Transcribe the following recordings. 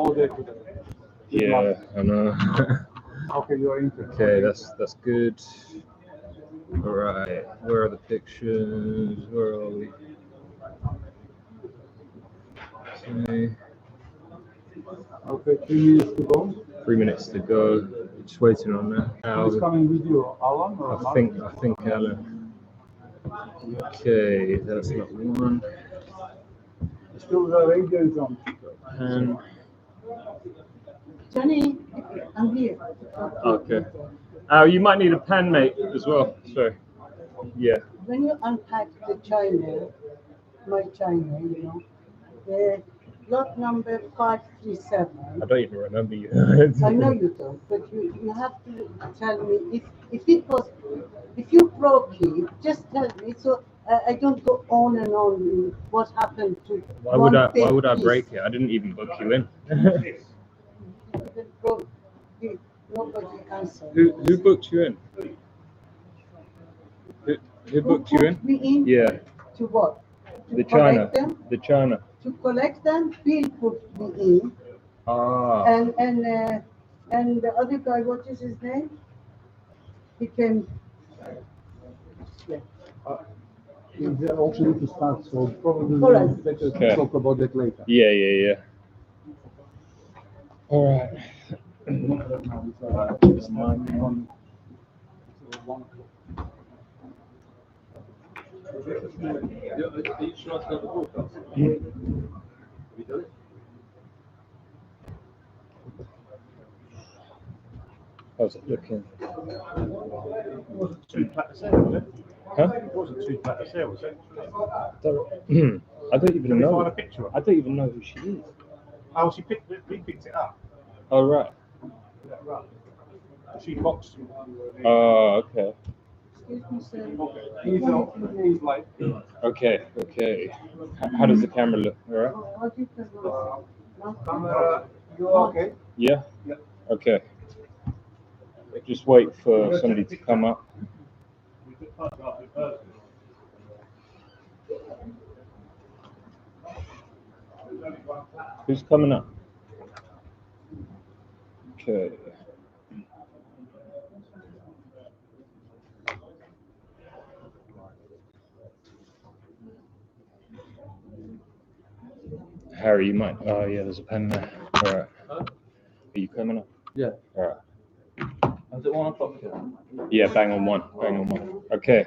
all day today. Yeah, I know. Okay, you are interested. Okay, that's good. All right, where are the pictures? Where are we? Okay, Okay, 3 minutes to go. 3 minutes to go. Just waiting on that. Who's coming with you, Alan or Mark? I think Alan. Okay, that's not one. Still the radio is on. And Johnny, I'm here. okay. You might need a pen, mate, as well. Sorry. Yeah. When you unpack the china, my china, the lot number 537. I don't even remember you. I know you don't, but you have to tell me if you broke it, just tell me so I don't go on and on what happened to. Why would I break it? I didn't even book you in. Nobody answered. Who booked you in? Who booked you in? Me in? Yeah. To what? To The China. collect them? The China. To collect them, Bill put me in. Ah. And the other guy, what is his name? He came. Yeah. They also need to start, so probably All right. better to Okay. talk about that later. Yeah. All right. It's on 1 o'clock. How's it looking? Two platters there, was it? Huh? It wasn't two platters there, was it? I don't even know. Find a picture of I don't even know who she is. Oh, he picked it up. Oh right. She boxed him. Oh okay. Excuse me, sir. He's like, Okay. How does the camera look? All right. What you can you okay? Yeah. Yeah. Okay. Just wait for somebody to come up. Who's coming up? Okay. Harry, you might. Oh yeah, there's a pen there. All right. Are you coming up? Yeah. All right. Is it 1 o'clock here? Yeah, bang on one. Okay.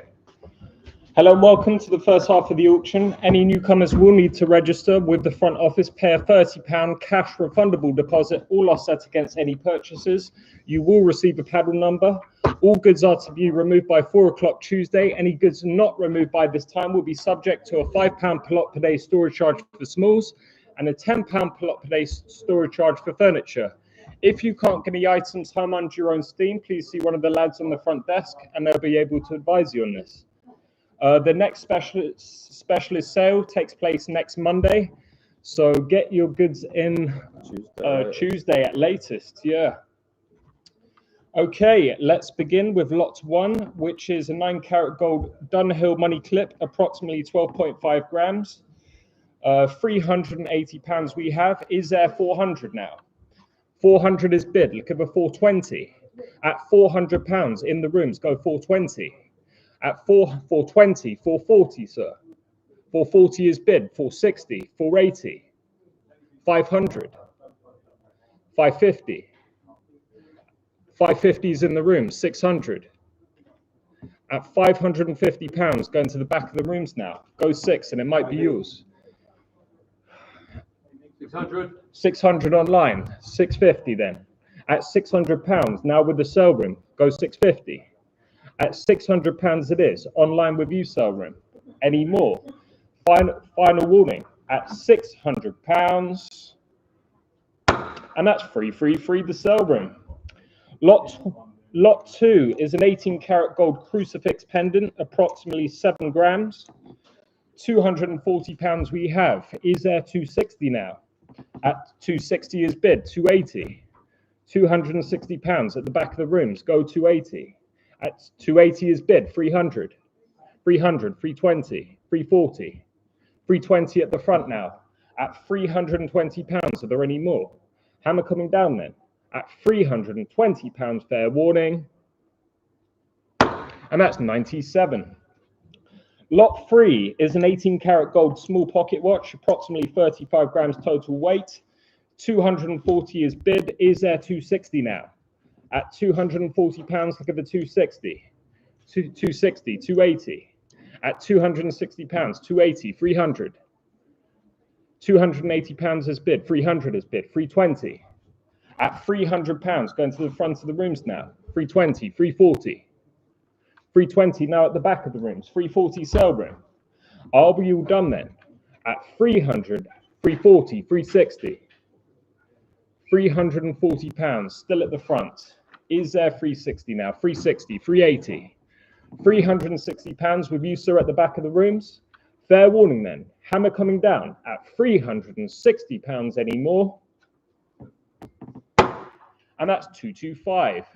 Hello and welcome to the first half of the auction. Any newcomers will need to register with the front office, pay a £30 cash refundable deposit, all offset against any purchases. You will receive a paddle number. All goods are to be removed by 4 o'clock Tuesday. Any goods not removed by this time will be subject to a £5 per lot per day storage charge for smalls and a £10 per lot per day storage charge for furniture. If you can't get the items home under your own steam, please see one of the lads on the front desk and they'll be able to advise you on this. The next specialist sale takes place next Monday, so get your goods in Tuesday at latest. Yeah. Okay, let's begin with lot 1, which is a 9-carat gold Dunhill money clip, approximately 12.5 grams. £380 we have. Is there 400 now? 400 is bid. Look at the 420. At £400 in the rooms, go 420. At 420, 440, sir. 440 is bid. 460, 480, 500, 550. 550 is in the room. 600. At £550, going to the back of the rooms now. Go 6, and it might be yours. 600. 600 online. 650 then. At £600, now with the sale room, go 650. At £600 it is, online with you, sale room. Any more? Final warning, at £600. And that's free, the sale room. Lot 2 is an 18-carat gold crucifix pendant, approximately 7 grams. £240 we have. Is there 260 now? At 260 is bid, 280. £260 at the back of the rooms, go 280. At 280 is bid, 300, 320, 340, 320 at the front now. At £320, are there any more? Hammer coming down then at £320, fair warning. And that's 97. Lot 3 is an 18-karat gold small pocket watch, approximately 35 grams total weight. 240 is bid. Is there 260 now? At £240, look at the 260. 260, 280. At £260, 280, 300. £280 is bid. 300 is bid. 320. At £300, going to the front of the rooms now. 320, 340. 320 now at the back of the rooms. 340 sale room. Are we all done then? At 300, 340, 360. £340 still at the front. Is there 360 now? 360, 380. £360 with you, sir, at the back of the rooms. Fair warning then. Hammer coming down at £360 anymore. And that's 225.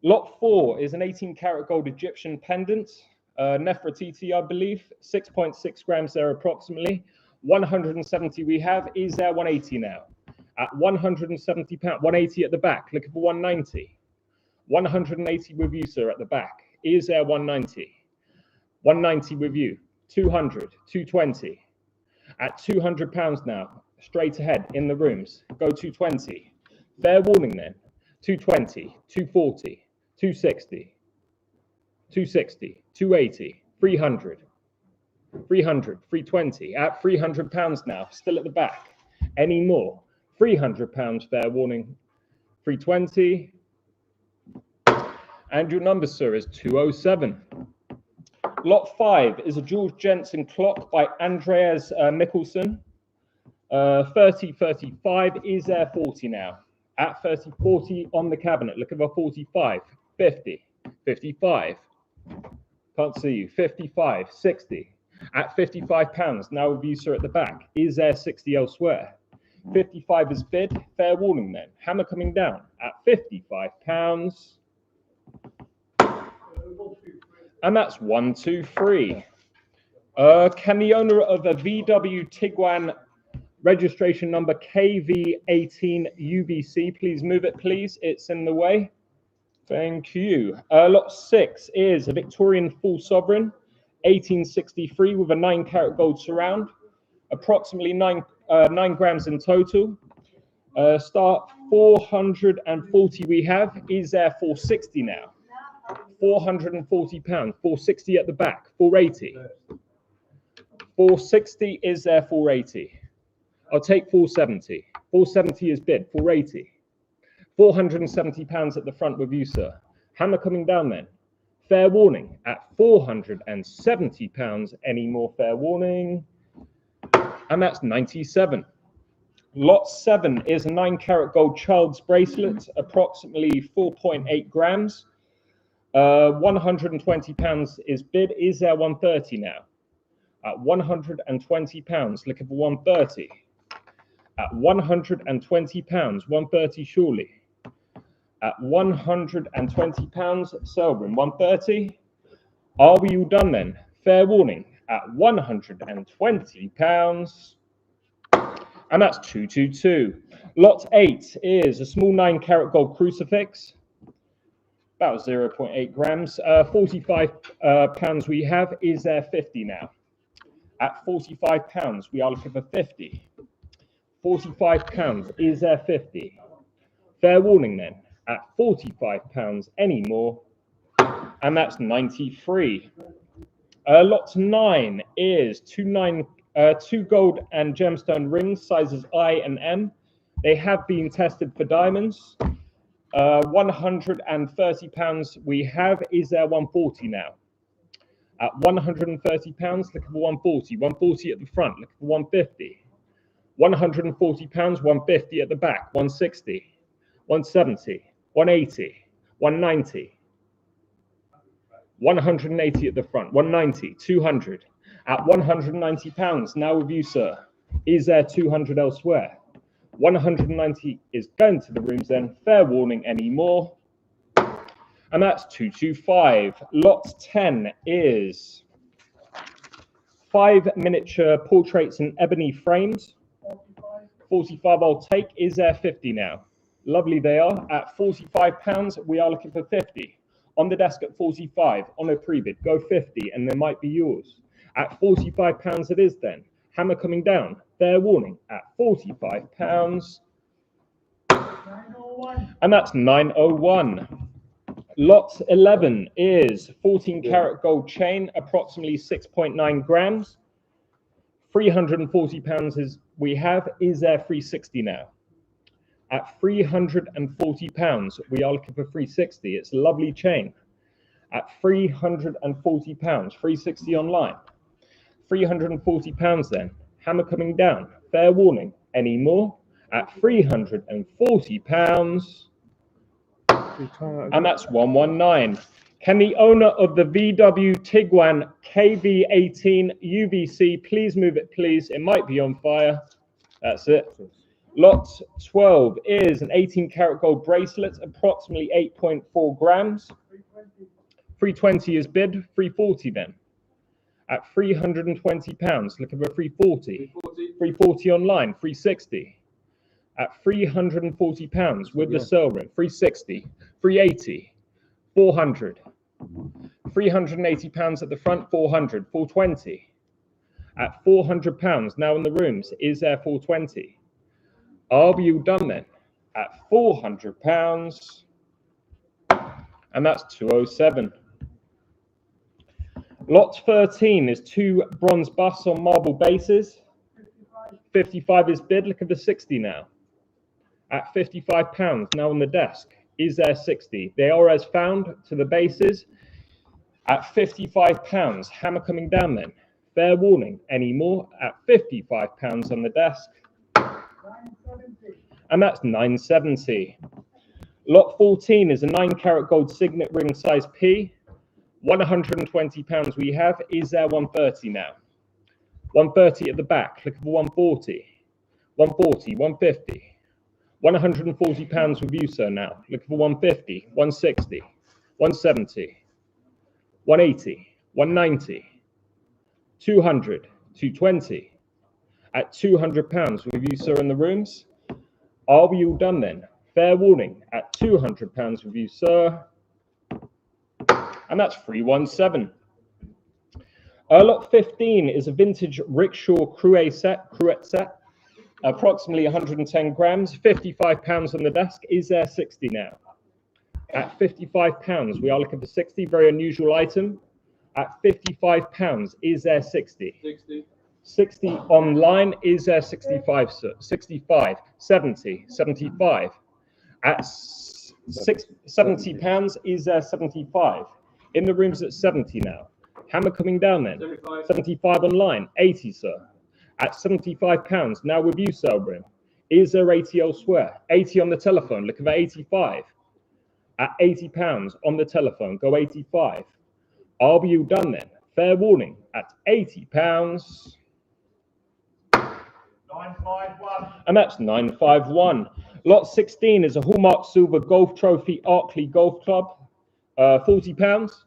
Lot 4 is an 18-karat gold Egyptian pendant, Nefertiti, I believe, 6.6 grams there approximately. 170 we have. Is there 180 now? At £170, 180 at the back. Looking for 190. 180 with you, sir, at the back. Is there 190? 190 with you. 200, 220. At £200 now, straight ahead in the rooms. Go 220. Fair warning then. 220, 240. 260, 260, 280, 300, 300, 320, at £300 now, still at the back. Any more? £300, fair warning, 320. And your number, sir, is 207. Lot 5 is a George Jensen clock by Andreas Mikkelsen. 3035, is there 40 now? At 30, 40 on the cabinet, look at the 45. 50, 55, can't see you, 55, 60, at £55, now with you, sir, at the back. Is there 60 elsewhere? 55 is bid, fair warning then. Hammer coming down at £55. And that's 123. Can the owner of a VW Tiguan registration number KV18UBC please move it, please? It's in the way. Thank you. Lot 6 is a Victorian full sovereign, 1863, with a 9-karat gold surround, approximately 9 grams in total. Start 440 we have. Is there 460 now? £440, 460 at the back, 480. 460 is there 480. I'll take 470. 470 is bid, 480. £470 at the front with you, sir. Hammer coming down then. Fair warning at £470. Any more fair warning? And that's 97. Lot 7 is a 9-karat gold child's bracelet, approximately 4.8 grams. £120 is bid. Is there 130 now? At £120, looking for 130. At £120, 130 surely. At £120, Selgren, 130. Are we all done then? Fair warning at £120. And that's 222. Lot 8 is a small 9-karat gold crucifix, about 0.8 grams. £45 we have. Is there 50 now? At £45, we are looking for 50. £45, is there 50? Fair warning then, at £45 any more, and that's 93. Lot 9 is two gold and gemstone rings, sizes I and M. They have been tested for diamonds. £130 we have. Is there 140 now? At £130, look for 140. 140 at the front, look for 150. £140, 150 at the back, 160, 170, 180, 190, 180 at the front, 190, 200. At £190, now with you, sir. Is there 200 elsewhere? 190 is going to the rooms then. Fair warning any more. And that's 225. Lot 10 is 5 miniature portraits in ebony frames. 45 I'll take. Is there 50 now? Lovely they are. At £45, we are looking for 50. On the desk at 45, on a pre-bid, go 50, and there might be yours. At £45 it is then. Hammer coming down. Fair warning. At £45. And that's 901. Lot 11 is 14 karat gold chain, approximately 6.9 grams. £340 is we have. Is there 360 now? At £340, we are looking for 360. It's a lovely chain. At £340, 360 online. £340 then. Hammer coming down. Fair warning. Any more? At £340. And that's 119. Can the owner of the VW Tiguan KV18 UVC please move it, please? It might be on fire. That's it. Lot 12 is an 18 karat gold bracelet, approximately 8.4 grams. 320 is bid, 340 then. At £320, looking for 340. 340 online, 360. At £340 with the sale room, 360, 380, 400. £380 at the front, 400, 420. At £400 now in the rooms, is there 420? Are you done then? At £400, and that's 207. Lot 13 is 2 bronze busts on marble bases. 55 is bid. Look at the 60 now. At £55 now on the desk. Is there 60? They are as found to the bases. At £55, hammer coming down then. Fair warning. Any more? At £55 on the desk. And that's 970. Lot 14 is a 9 karat gold signet ring size P. £120 we have. Is there 130 now? 130 at the back. Look for 140. 140, 150. £140 with you, sir, now. Look for 150, 160, 170, 180, 190, 200, 220. At £200 with you, sir, in the rooms. Are we all done then? Fair warning. At £200 with you, sir. And that's 317. Lot 15 is a vintage rickshaw cruet set, approximately 110 grams, £55 on the desk. Is there 60 now? At £55, we are looking for 60, very unusual item. At £55, is there 60? 60 online. Is there 65, sir? 65, 70, 75. At £70, is there 75? In the rooms at 70 now. Hammer coming down then. 75, 75 online. 80, sir. At £75, now with you, Selbrim. Is there 80 elsewhere? 80 on the telephone. Look at 85. At £80 on the telephone, go 85. Are you done then? Fair warning. At £80. 951. And that's 951. Lot 16 is a Hallmark Silver Golf Trophy Arkley Golf Club. £40.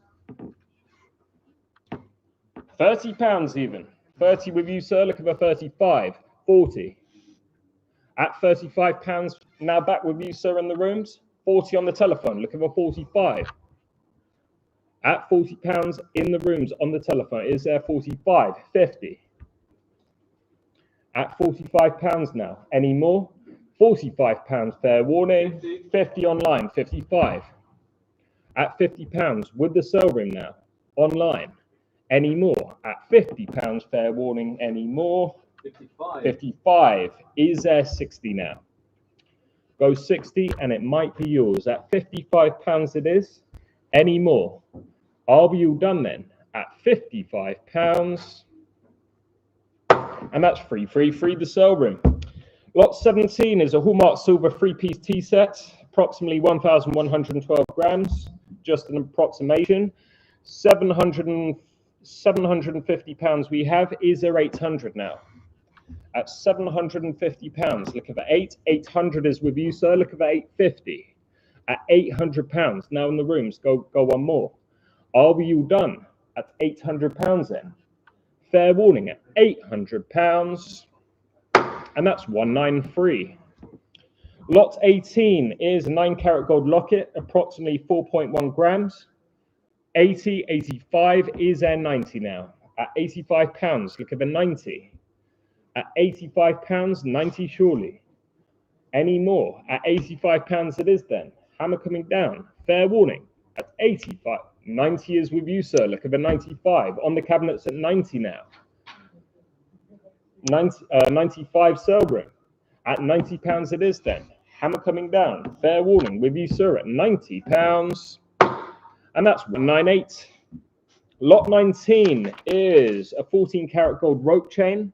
£30 even. 30 with you, sir. Look at 35. 40. At £35, now back with you, sir, in the rooms. 40 on the telephone. Look at 45. At £40 in the rooms on the telephone. Is there 45? 50. At £45 now. Any more? £45, fair warning. 50 online. 55. At £50 with the sale room now. Online. Any more? At £50, fair warning. Any more? 55. 55. Is there 60 now? Go 60 and it might be yours. At £55 it is. Any more? Are we all done then? At £55. And that's 333, the sale room. Lot 17 is a Hallmark Silver 3-piece tea set, approximately 1,112 grams, just an approximation. £750 we have. Is there 800 now? At £750, look at the 800 is with you, sir. Look at the 850. At £800 now in the rooms. Go one more. Are we all done? At £800 then. Fair warning at £800. and that's 193. Lot 18 is a 9-carat gold locket, approximately 4.1 grams. 80, 85, is there 90 now? At 85 pounds, look at the 90. At 85 pounds, 90 surely. Any more? At 85 pounds it is then. Hammer coming down. Fair warning. At 85. 90 is with you, sir. Look at the 95. On the cabinets at 90 now. 95 sell room. At 90 pounds it is then. Hammer coming down. Fair warning with you, sir, at 90 pounds. And that's 198. Lot 19 is a 14-carat gold rope chain,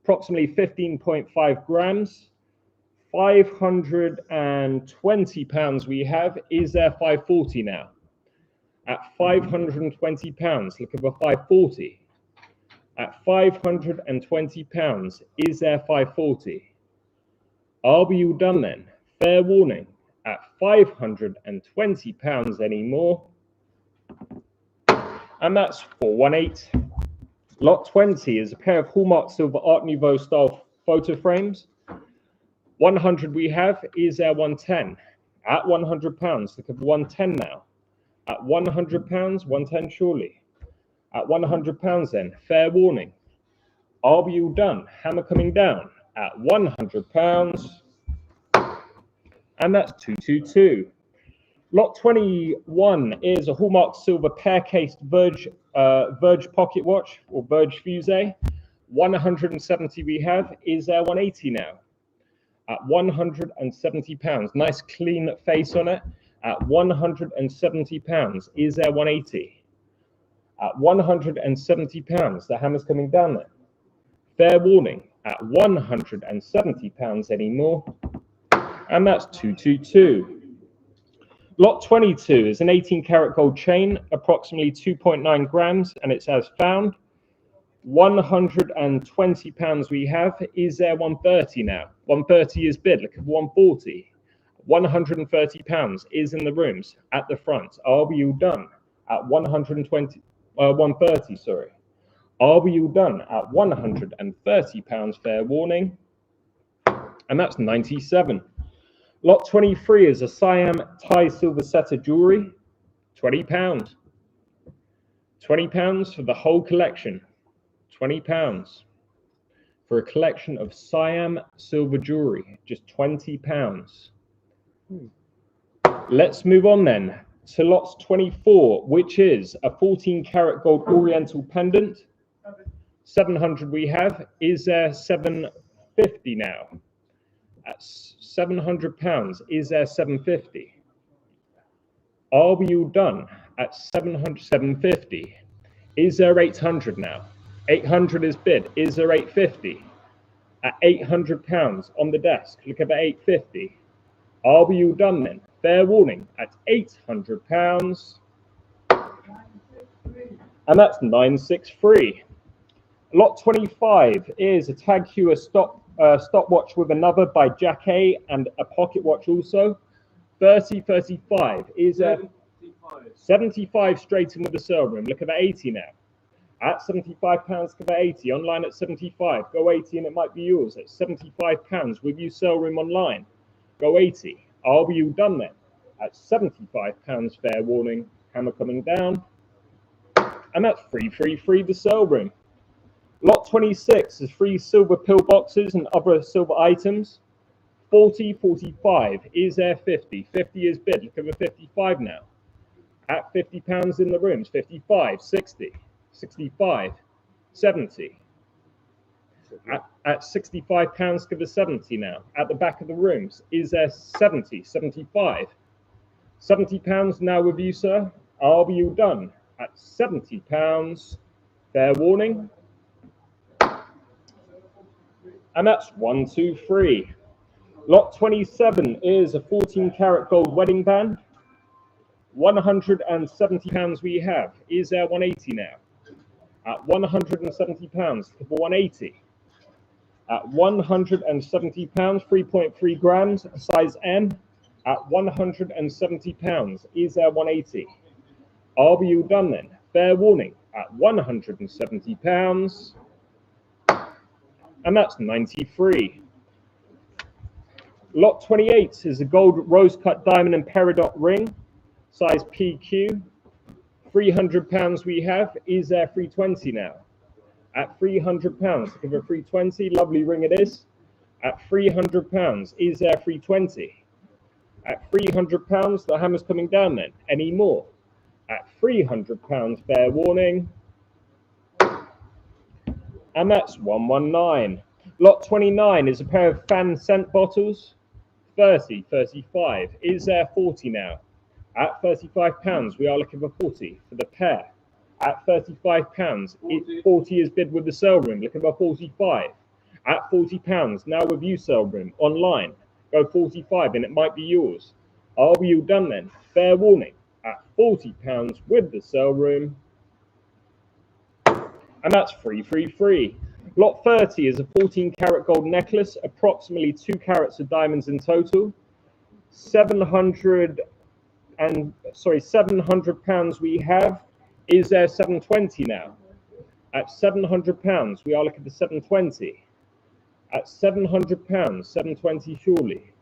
approximately 15.5 grams. 520 pounds we have. Is there 540 now? At 520 pounds, look at the 540. At 520 pounds, is there 540? Are we all done then? Fair warning. At 520 pounds anymore. And that's 418. Lot 20 is a pair of Hallmark silver Art Nouveau style photo frames. 100 we have. Is there 110? At 100 pounds, look at 110 now. At 100 pounds, 110 surely. At 100 pounds then, fair warning. Are we all done? Hammer coming down. At 100 pounds. And that's 222. Lot 21 is a Hallmark silver pear-cased Verge pocket watch, or Verge Fusée. 170 we have. Is there 180 now? At 170 pounds. Nice clean face on it. At 170 pounds. Is there 180? At 170 pounds. The hammer's coming down there. Fair warning. At 170 pounds anymore. And that's 222. Lot 22 is an 18-carat gold chain, approximately 2.9 grams, and it's as found. 120 pounds we have. Is there 130 now? 130 is bid. Look at 140. 130 pounds is in the rooms at the front. Are we all done? At 130, sorry. Are we all done? At 130 pounds, fair warning. And that's 97. Lot 23 is a Siam Thai silver set of jewelry. 20 pounds. 20 pounds for the whole collection. 20 pounds for a collection of Siam silver jewelry, just 20 pounds. Let's move on then to lots 24, which is a 14-carat gold oriental pendant. 700 we have. Is there 750 now? At 700 pounds, is there 750? Are we all done? At 750. Is there 800 now? 800 is bid. Is there 850? At 800 pounds on the desk. Look at the 850. Are we all done then? Fair warning. At 800 pounds. And that's 963. Lot 25 is a Tag Heuer stopwatch with another by Jack A and a pocket watch also. 30, 35. Is there 75 straight in with the sale room. Look at the 80 now. At 75 pounds, go 80. Online at 75. Go 80 and it might be yours. At 75 pounds with you sale room online. Go 80. Are we all done then? At 75 pounds, fair warning. Hammer coming down. And that's free the sale room. Lot 26 is free silver pill boxes and other silver items. 40, 45. Is there 50? 50 is bid. Look at the 55 now. At 50 pounds in the rooms. 55, 60. 65, 70. At 65 pounds, give us 70 now. At the back of the rooms, is there 70, 75? 70 pounds now with you, sir. Are we all done? At 70 pounds, fair warning. And that's 1, 2, 3. Lot 27 is a 14-carat gold wedding band. 170 pounds we have. Is there 180 now? At 170 pounds, for 180. At 170 pounds, 3.3 grams, size M. At 170 pounds, is there 180? Are we all done then? Fair warning. At 170 pounds. And that's 93. Lot 28 is a gold rose cut diamond and peridot ring, size PQ. £300 we have. Is there 320 now? At £300, give a 320. Lovely ring it is. At £300, is there 320? At £300, the hammer's coming down then. Any more? At £300, fair warning. And that's 119. Lot 29 is a pair of fan scent bottles. 30, 35. Is there 40 now? At £35, we are looking for 40 for the pair. At £35, 40 is bid with the sale room, looking for 45. At £40, now with you, sale room, online, go 45 and it might be yours. Are we all done then? Fair warning, at £40 with the sale room. And that's 333. Lot 30 is a 14-carat gold necklace, approximately 2 carats of diamonds in total. £700 we have. Is there 720 now? At £700, we are looking for 720. At £700, 720 surely.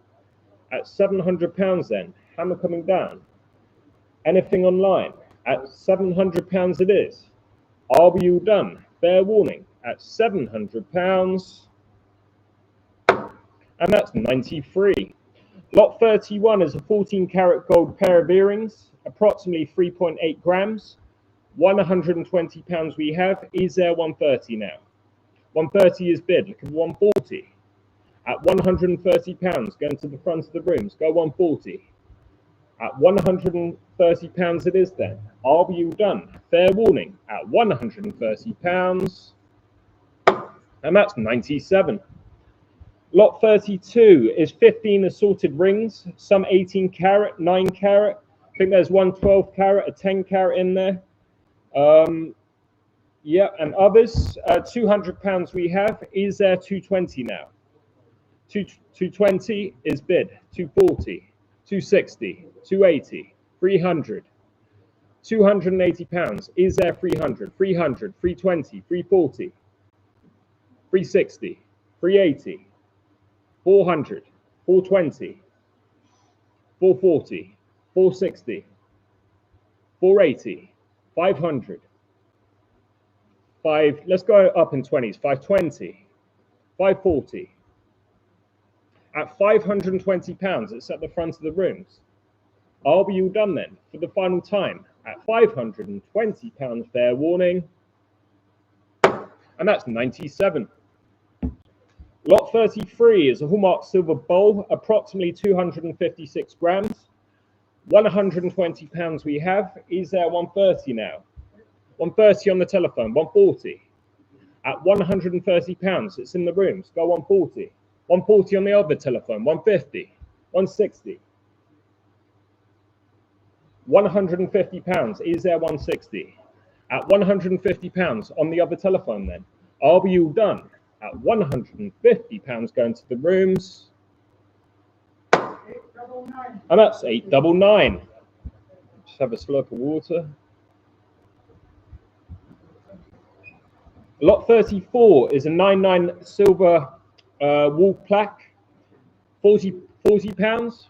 At £700 then, hammer coming down. Anything online? At £700 it is. Are we all done? Fair warning, at £700. And that's 93. Lot 31 is a 14-carat gold pair of earrings, approximately 3.8 grams. £120 we have. Is there 130 now? 130 is bid. Look at 140. At £130, going to the front of the rooms. Go 140. At £130 it is then. Are we all done? Fair warning. At £130. And that's 97. Lot 32 is 15 assorted rings, some 18 carat, 9 carat. I think there's one 12 carat, a 10 carat in there. Yeah, and others. £200 we have. Is there 220 now? 220 is bid. 240, 260, 280, 300. £280. Is there 300? 300, 320, 340, 360, 380. 400, 420, 440, 460, 480, 500, let's go up in 20s, 520, 540. At £520, it's at the front of the rooms. Are we all done then for the final time? At £520, fair warning. And that's 97. Lot 33 is a hallmark silver bowl, approximately 256 grams. £120 we have. Is there 130 now? 130 on the telephone, 140. At £130, it's in the rooms. Go 140. 140 on the other telephone, 150, 160. £150. Is there 160? At £150 on the other telephone then. Are we all done? At £150 going to the rooms. And that's 899. Just have a slurp of water. Lot 34 is a 99 silver wall plaque. 40 pounds.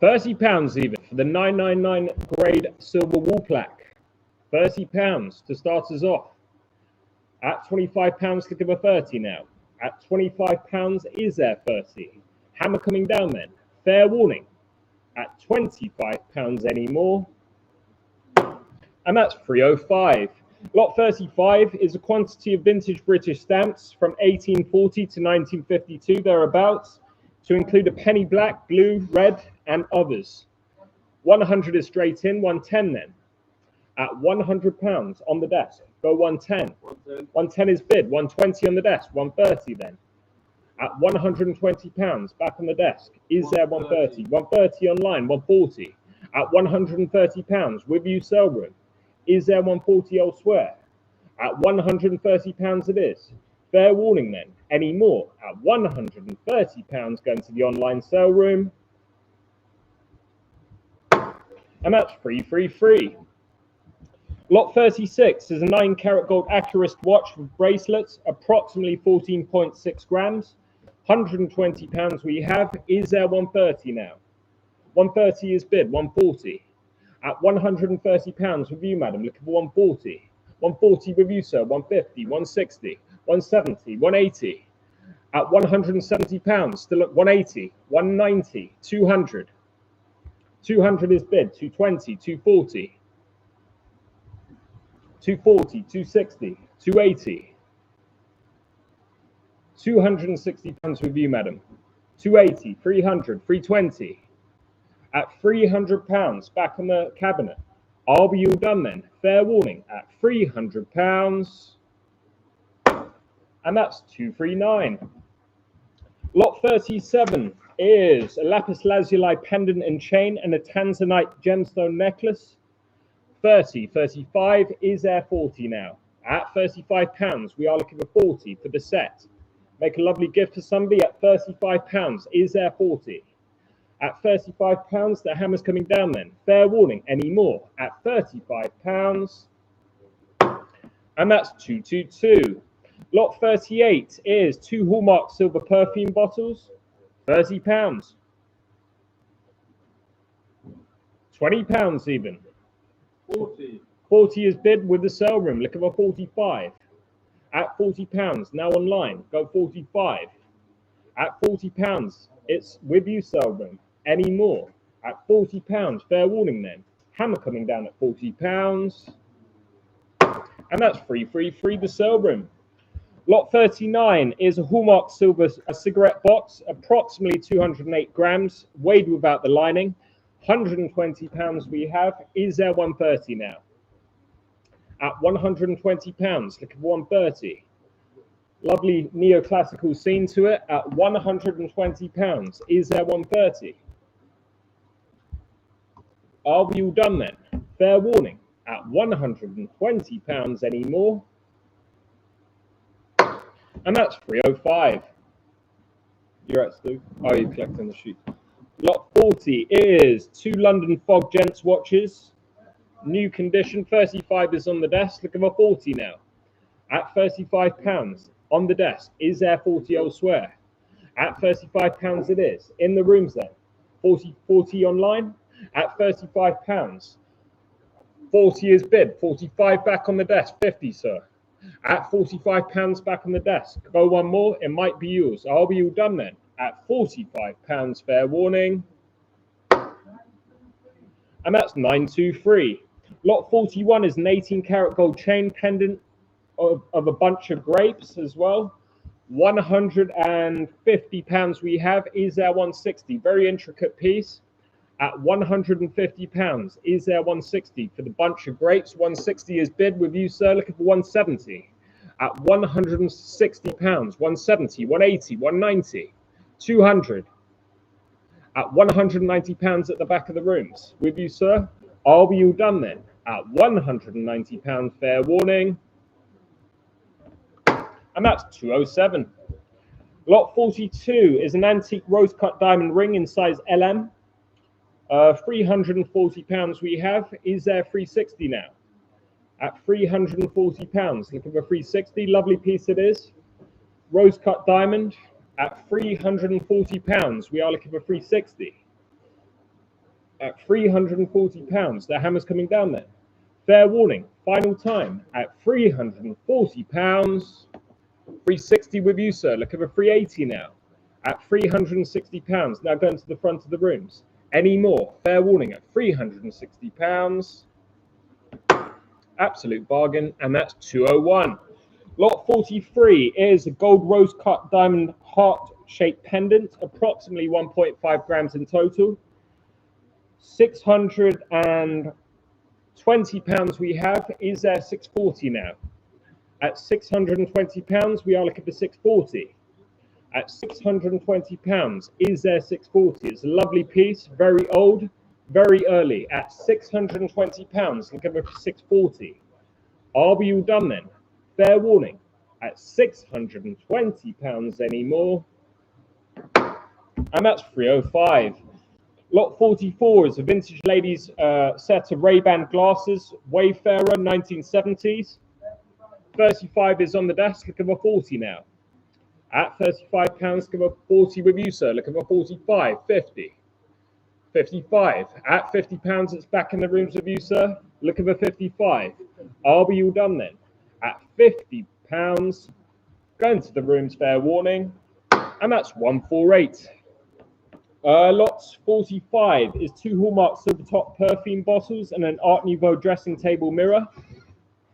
£30 even for the 999 grade silver wall plaque. £30 to start us off. At £25, to give a 30 now. At £25, is there 30? Hammer coming down then. Fair warning. At £25 anymore. And that's 305. Lot 35 is a quantity of vintage British stamps from 1840 to 1952, thereabouts, to include a penny black, blue, red, and others. 100 is straight in, 110 then. At £100 on the desk, go 110. 110 is bid, 120 on the desk, 130 then. At £120, back on the desk, is there 130? 130 online, 140. At £130, with you sale room, is there 140 elsewhere? At £130 it is. Fair warning then, any more? At £130 going to the online sale room. And that's 333. Lot 36 is a 9 carat gold Accurist watch with bracelets, approximately 14.6 grams. £120 we have. Is there 130 now? 130 is bid. 140. At £130 with you, madam. Looking for 140. 140 with you, sir. 150, 160, 170, 180. At £170, still at 180, 190, 200. 200 is bid. 220, 240. 240, 260, 280. £260 with you, madam. 280, 300, 320. At £300, back on the cabinet. Are we all done then? Fair warning, at £300. And that's 239. Lot 37 is a lapis lazuli pendant and chain and a tanzanite gemstone necklace. 30, 35, is there 40 now? At £35, we are looking for 40 for the set. Make a lovely gift for somebody at £35. Is there 40? At £35, the hammer's coming down then. Fair warning, any more? At £35. And that's 222. Lot 38 is 2 Hallmark silver perfume bottles. £30. £20 even. 40. 40 is bid with the sale room. Look at 45. At £40, now online. Go 45. At £40, it's with you, sale room. Any more? At £40, fair warning then. Hammer coming down at £40. And that's free the sale room. Lot 39 is a Hallmark silver cigarette box, approximately 208 grams, weighed without the lining. £120 we have. Is there 130 now? At £120, look at 130. Lovely neoclassical scene to it. At £120, is there 130? Are we all done then? Fair warning, at £120 anymore. And that's 305. You're at Stu. Oh, you're collecting the sheet. Lot 40 is 2 London Fog Gents watches. New condition. 35 is on the desk. Look at 40 now. At £35 on the desk. Is there 40 elsewhere? At £35 it is. In the rooms then. 40 online. At £35. 40 is bid. 45 back on the desk. 50, sir. At £45 back on the desk. Go one more. It might be yours. Are we all done then? At £45, fair warning. And that's 923. Lot 41 is an 18-karat gold chain pendant of a bunch of grapes as well. £150 we have. Is there 160? Very intricate piece. At £150. Is there 160 for the bunch of grapes? 160 is bid with you, sir. Looking for 170. At £160. 170, 180, 190, 200. At £190 at the back of the rooms. With you, sir. Are we all done then? At £190, fair warning. And that's 207. Lot 42 is an antique rose-cut diamond ring in size LM. £340 we have. Is there 360 now? At £340. Looking for 360. Lovely piece it is. Rose-cut diamond. At £340. We are looking for 360. At £340. The hammer's coming down then. Fair warning. Final time. At £340. 360 with you, sir. Looking for 380 now. At £360. Now going to the front of the rooms. Any more? Fair warning at £360. Absolute bargain, and that's 201. Lot 43 is a gold rose cut diamond heart-shaped pendant, approximately 1.5 grams in total. £620 we have. Is there 640 now? At £620, we are looking for 640. At £620, is there 640? It's a lovely piece, very old, very early. At £620, looking for 640. Are we all done then? Fair warning. At £620 anymore. And that's 305. Lot 44 is a vintage ladies set of Ray-Ban glasses, Wayfarer, 1970s. 35 is on the desk, looking for 40 now. At £35, give a 40 with you, sir. Looking for 45, 50. 55. At £50, it's back in the rooms with you, sir. Looking for 55. Are we all done then? At £50, going to the rooms, fair warning. And that's 148. Lots 45 is 2 Hallmark silver top perfume bottles and an Art Nouveau dressing table mirror.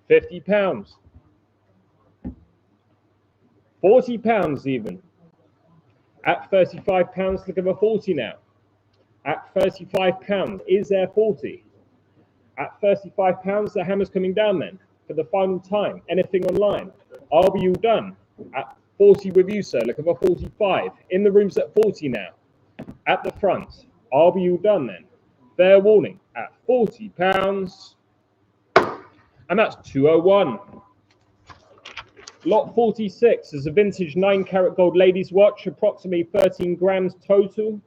£50. £40 even. At £35, look at the 40 now. At £35, is there 40? At £35, the hammer's coming down then for the final time. Anything online? Are we all done? At 40 with you, sir. Look at the 45. In the rooms at 40 now. At the front. Are we all done then? Fair warning. At £40. And that's 201. Lot 46 is a vintage 9-carat gold ladies watch, approximately 13 grams total.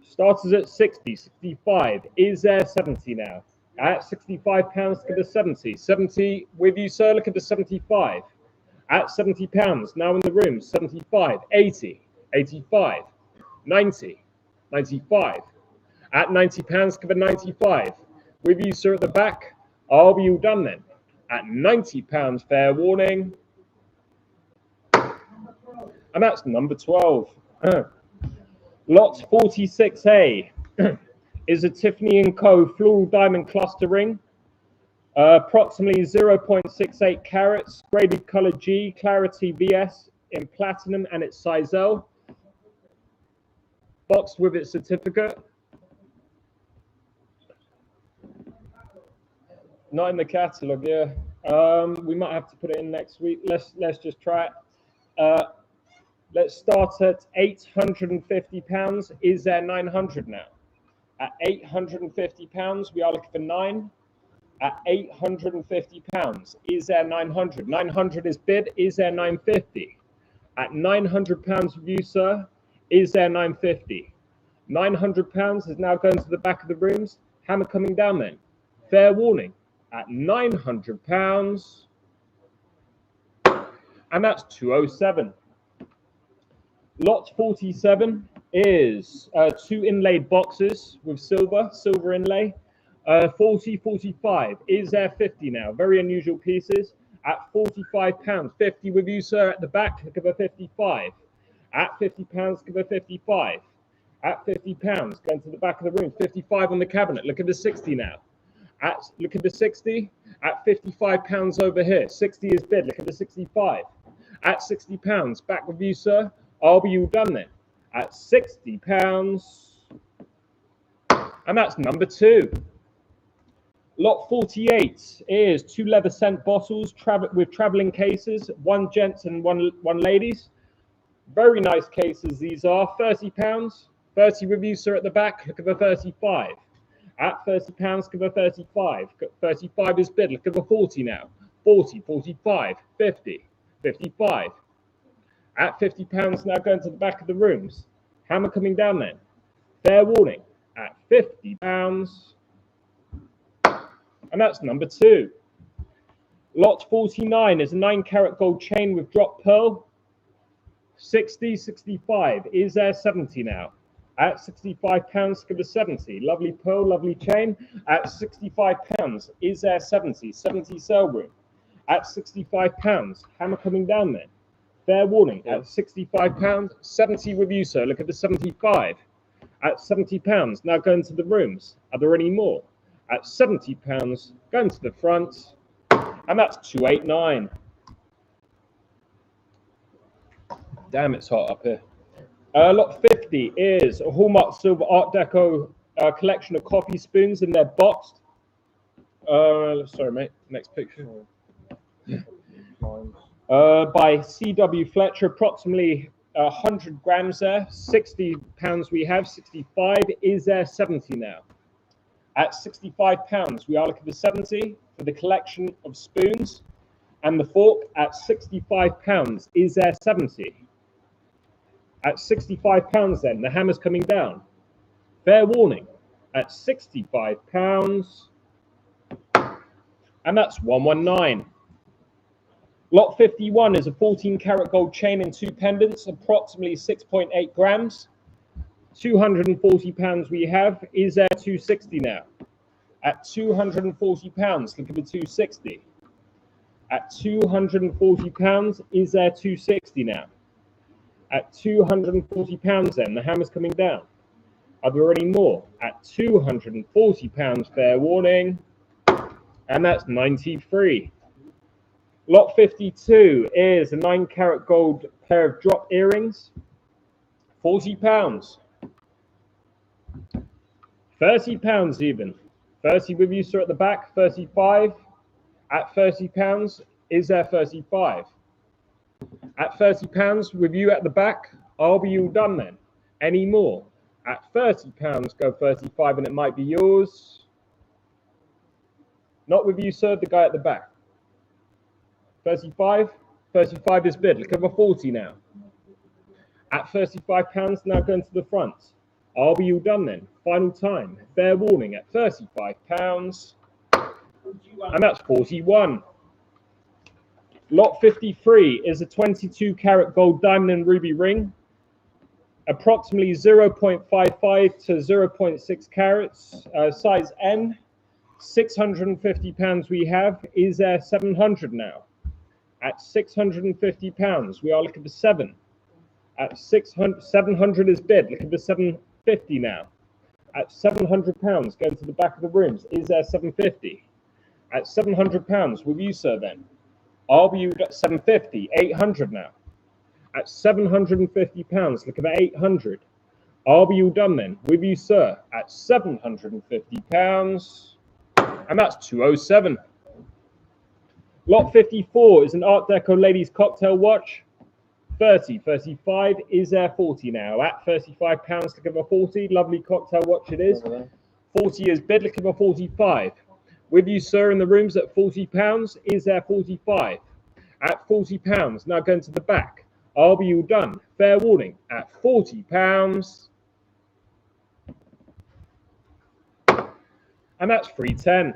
Starters at 60, 65. Is there 70 now? At £65, look at the 70. 70 with you, sir. Look at the 75. At £70, now in the room. 75, 80, 85, 90, 95. At £90, give a 95. With you, sir, at the back. Are we all done then? At £90, fair warning. And that's number 12. Lot 46A is a Tiffany & Co. floral diamond cluster ring. Approximately 0.68 carats, graded color G, clarity VS in platinum, and its size L. Boxed with its certificate. Not in the catalogue, yeah. We might have to put it in next week. Let's just try it. Let's start at £850. Is there 900 now? At £850, we are looking for 9. At £850, is there 900? 900 is bid. Is there 950? At £900 with you, sir. Is there 950? £900 is now going to the back of the rooms. Hammer coming down then. Fair warning. At £900, and that's 207. Lot 47 is 2 inlaid boxes with silver inlay. 40, 45. Is there 50 now? Very unusual pieces. At £45, 50 with you, sir, at the back. Look at the 55. At £50, give a 55. At £50, going to the back of the room. 55 on the cabinet. Look at the 60 now. Look at the 60. At £55 over here. 60 is bid. Look at the 65. At £60, back with you, sir. Are we all done then? At £60, and that's number 2. Lot 48 is 2 leather scent bottles with traveling cases, 1 gents and one ladies. Very nice cases these are. £30. 30 with you, sir, at the back. Look at the 35. At £30, give a 35. 35 is bid. Look at the 40 now. 40, 45, 50, 55. At £50, now going to the back of the rooms. Hammer coming down then. Fair warning. At £50. And that's number 2. Lot 49 is a 9-carat gold chain with drop pearl. 60, 65. Is there 70 now? At £65, give a 70. Lovely pearl, lovely chain. At £65, is there 70? 70 sale room. At £65, hammer coming down then. Fair warning. At £65, 70 with you, sir. Look at the 75. At £70, now going to the rooms. Are there any more? At £70, going to the front. And that's 289. Damn, it's hot up here. Lot 50 is a Hallmark Silver Art Deco collection of coffee spoons, and they're boxed. Sorry, mate. Next picture. By C.W. Fletcher, approximately 100 grams there. £60 we have. 65. Is there 70 now? At £65, we are looking for 70 for the collection of spoons and the fork. At £65, is there 70? At £65 then, the hammer's coming down. Fair warning. At £65, and that's 119. Lot 51 is a 14 karat gold chain and 2 pendants, approximately 6.8 grams. £240 we have. Is there 260 now? At £240, look at the 260. At £240, is there 260 now? At £240 then, the hammer's coming down. Are there any more? At £240, fair warning. And that's 93. Lot 52 is a 9 karat gold pair of drop earrings. £40. £30 even. 30 with you, sir, at the back. 35. At £30, is there 35? At £30 with you at the back, I'll be all done then. Any more? At £30, go 35 and it might be yours. Not with you, sir, the guy at the back. 35? 35 is bid. Look at the 40 now. At £35, now going to the front. I'll be all done then. Final time. Fair warning at £35. And that's 41. Lot 53 is a 22 karat gold diamond and ruby ring. Approximately 0.55 to 0.6 carats. Size N. £650 we have. Is there 700 now? At £650, we are looking for 7. At 700 is bid. Look at the 750 now. At £700, going to the back of the rooms. Is there 750? At £700, with you, sir, then. I'll be at 750, 800 now. At £750, look at the 800. I'll be all done then, with you, sir, at £750. And that's 207. Lot 54 is an Art Deco ladies cocktail watch. 30, 35, is there 40 now? At £35, look at the 40. Lovely cocktail watch it is. 40 is bid, look at the 45. With you, sir, in the rooms at £40, is there 45? At £40, now going to the back. I'll be all done. Fair warning, at £40. And that's 310.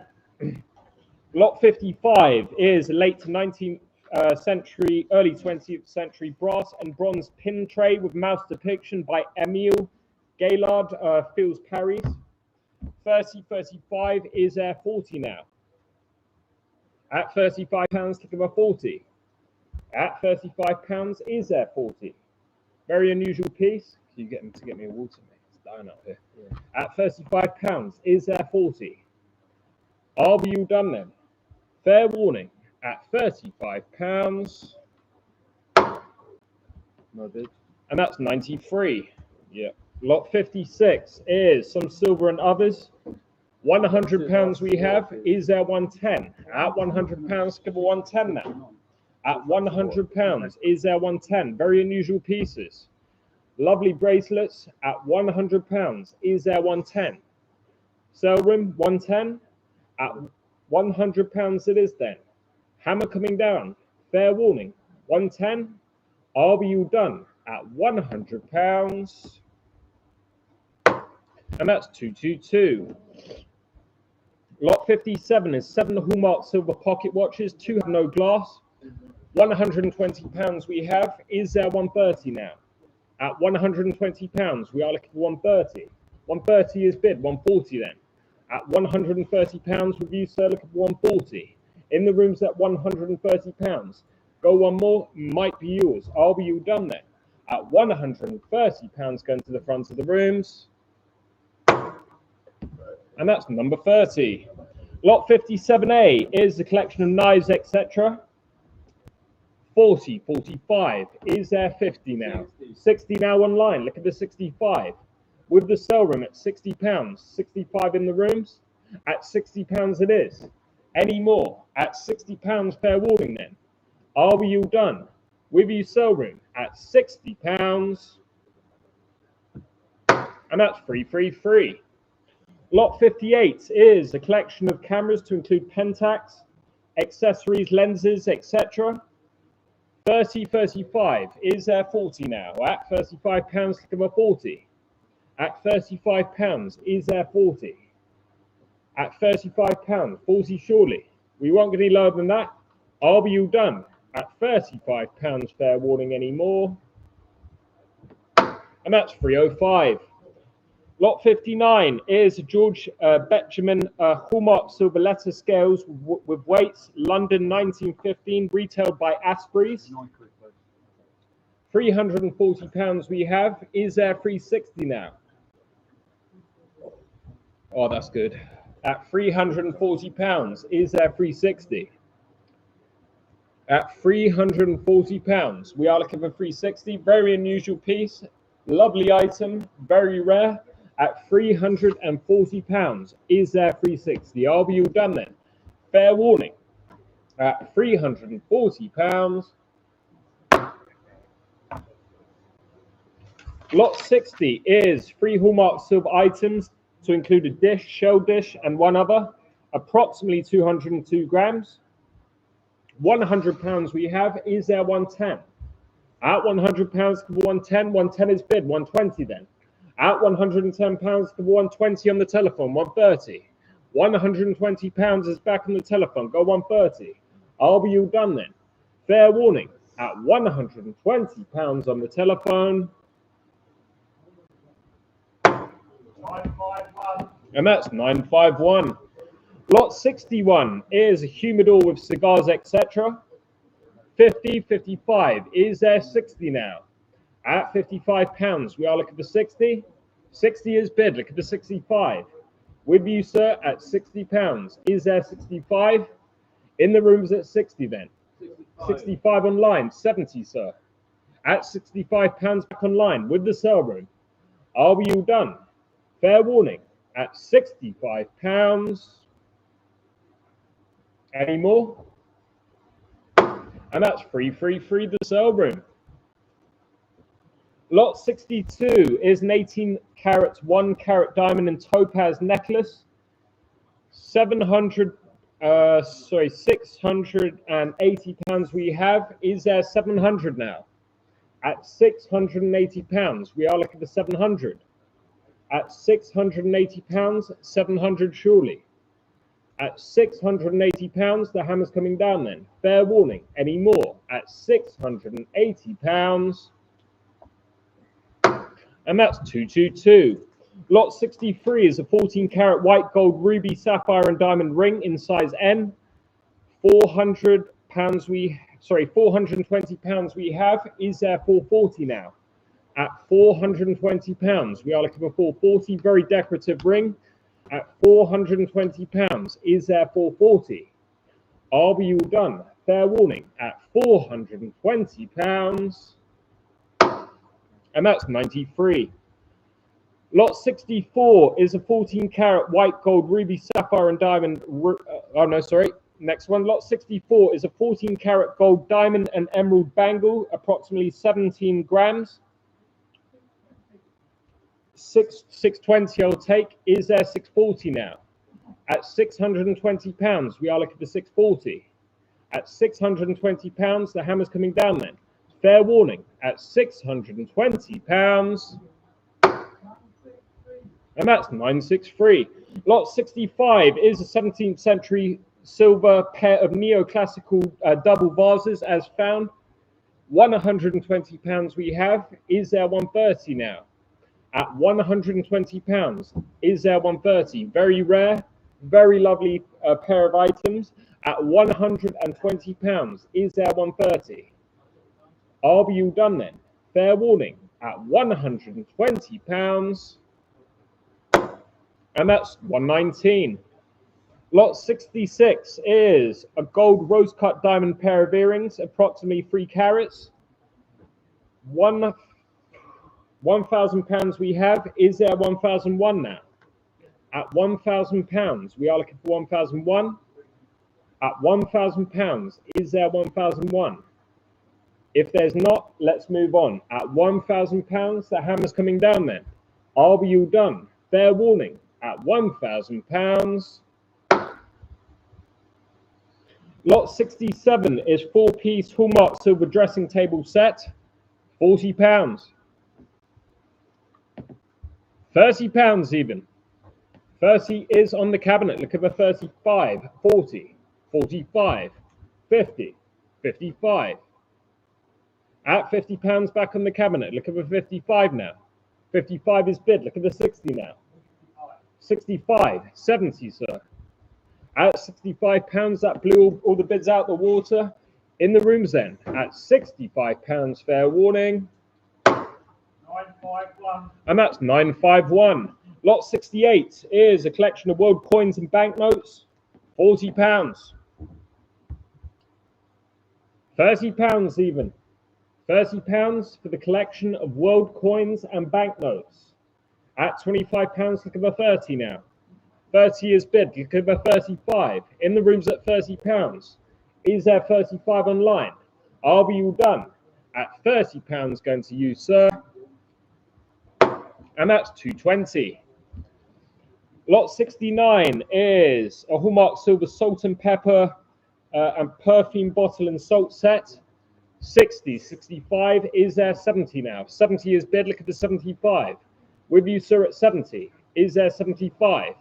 Lot 55 is late 19th century, early 20th century brass and bronze pin tray with mouse depiction by Emile Gaillard, Fields Paris. 30, 35, is there 40 now? At £35, look at the 40. At £35, is there 40? Very unusual piece. Can you get them to get me a water, mate? It's dying up here. Yeah. At £35, is there 40? Are you done then? Fair warning, at £35. No bid. And that's 93. Yeah. Lot 56 is some silver and others. £100 we have. Is there 110? At £100, give a 110 now. At £100, is there 110? Very unusual pieces. Lovely bracelets at £100. Is there 110? Sell room 110. At £100 it is then. Hammer coming down. Fair warning. 110. Are you done? At £100. And that's 222. Lot 57 is 7 Hallmark silver pocket watches. 2 have no glass. £120 we have. Is there 130 now? At £120 we are looking for 130. 130 is bid. 140 then. At £130 with you, sir, look at 140. In the rooms at £130. Go one more, might be yours. Are we all done then? At £130 going to the front of the rooms. And that's number 30. Lot 57A is the collection of knives, etc. 40, 45. Is there 50 now? 60 now online. Look at the 65. With the sell room at £60. 65 in the rooms. At £60 it is. Any more? At £60 fair warning then. Are we all done? With you sell room at £60. And that's 333. Lot 58 is a collection of cameras to include Pentax, accessories, lenses, etc. 30, 35. Is there 40 now? At £35, look at the 40. At £35, is there 40? At £35, 40 surely. We won't get any lower than that. Are we all done? at £35. Fair warning any more. And that's 305. Lot 59 is George Benjamin Hallmark silver letter scales with weights, London 1915, retailed by Asprey's. £340 we have. Is there 360 now? Oh, that's good. At £340, is there 360? At £340, we are looking for 360. Very unusual piece, lovely item, very rare. At £340, is there 360? Are we all done then? Fair warning. At £340. Lot 60 is 3 Hallmark silver items to include a dish, shell dish, and one other, approximately 202 grams. £100 we have. Is there 110? At £100 for 110, 110 is bid, 120 then. At £110 for 120 on the telephone, 130. £120 is back on the telephone, go 130. Are we all done then? Fair warning. At £120 on the telephone. And that's 951. Lot 61 is a humidor with cigars, etc. 50, 55. Is there 60 now? At £55, we are looking for 60. 60 is bid. Look at the 65. With you, sir, at £60. Is there 65? In the rooms at 60 then. 65 online. 70, sir. At £65 back online with the sale room. Are we all done? Fair warning. At £65. Any more? And that's 333, the sale room. Lot 62 is an 18 carat, 1 carat diamond and topaz necklace. £680 we have. Is there 700 now? At £680, we are looking for 700. At £680, 700 surely. At £680, the hammer's coming down then. Fair warning, any more? At £680. And that's 222. Lot 63 is a 14 carat white gold ruby sapphire and diamond ring in size N. £420 we have. Is there 440 now? At £420, we are looking for 440. Very decorative ring. At £420, is there 440? Are we all done? Fair warning. At £420. And that's 93. Lot 64 is a 14 carat white gold ruby sapphire and diamond. Next one. Lot 64 is a 14 carat gold diamond and emerald bangle, approximately 17 grams. 620 I'll take. Is there 640 now? At £620, we are looking for 640. At £620, the hammer's coming down then. Fair warning. At £620. And that's 963. Lot 65 is a 17th century silver pair of neoclassical double vases as found. £120 we have. Is there 130 now? At £120, is there 130? Very rare, very lovely pair of items. At £120, is there 130? Are we all done then? Fair warning. At £120. And that's 119. Lot 66 is a gold rose cut diamond pair of earrings, approximately 3 carats. £1,000 we have. Is there 1,001 now? At £1,000, we are looking for 1,001. At £1,000, is there 1,001? If there's not, let's move on. At £1,000, the hammer's coming down then. Are we all done? Fair warning. At £1,000. Lot 67 is 4-piece Hallmark silver dressing table set. £40. £30 even. 30 is on the cabinet. Look at the 35, 40, 45, 50, 55. At £50 back on the cabinet. Look at the 55 now. 55 is bid. Look at the 60 now. 65, 70, sir. At £65, that blew all the bids out the water. In the rooms then, at £65, fair warning. 951. And that's 951. Lot 68 is a collection of world coins and banknotes. £40. £30 even. £30 for the collection of world coins and banknotes. At £25, look at the 30 now. 30 is bid. Look at the 35. In the rooms at £30. Is there 35 online? Are we all done? At £30 going to you, sir. And that's 220. Lot 69 is a Hallmark silver salt and pepper and perfume bottle and salt set. 60, 65, is there 70 now? 70 is bid. Look at the 75. With you, sir, at 70. Is there 75?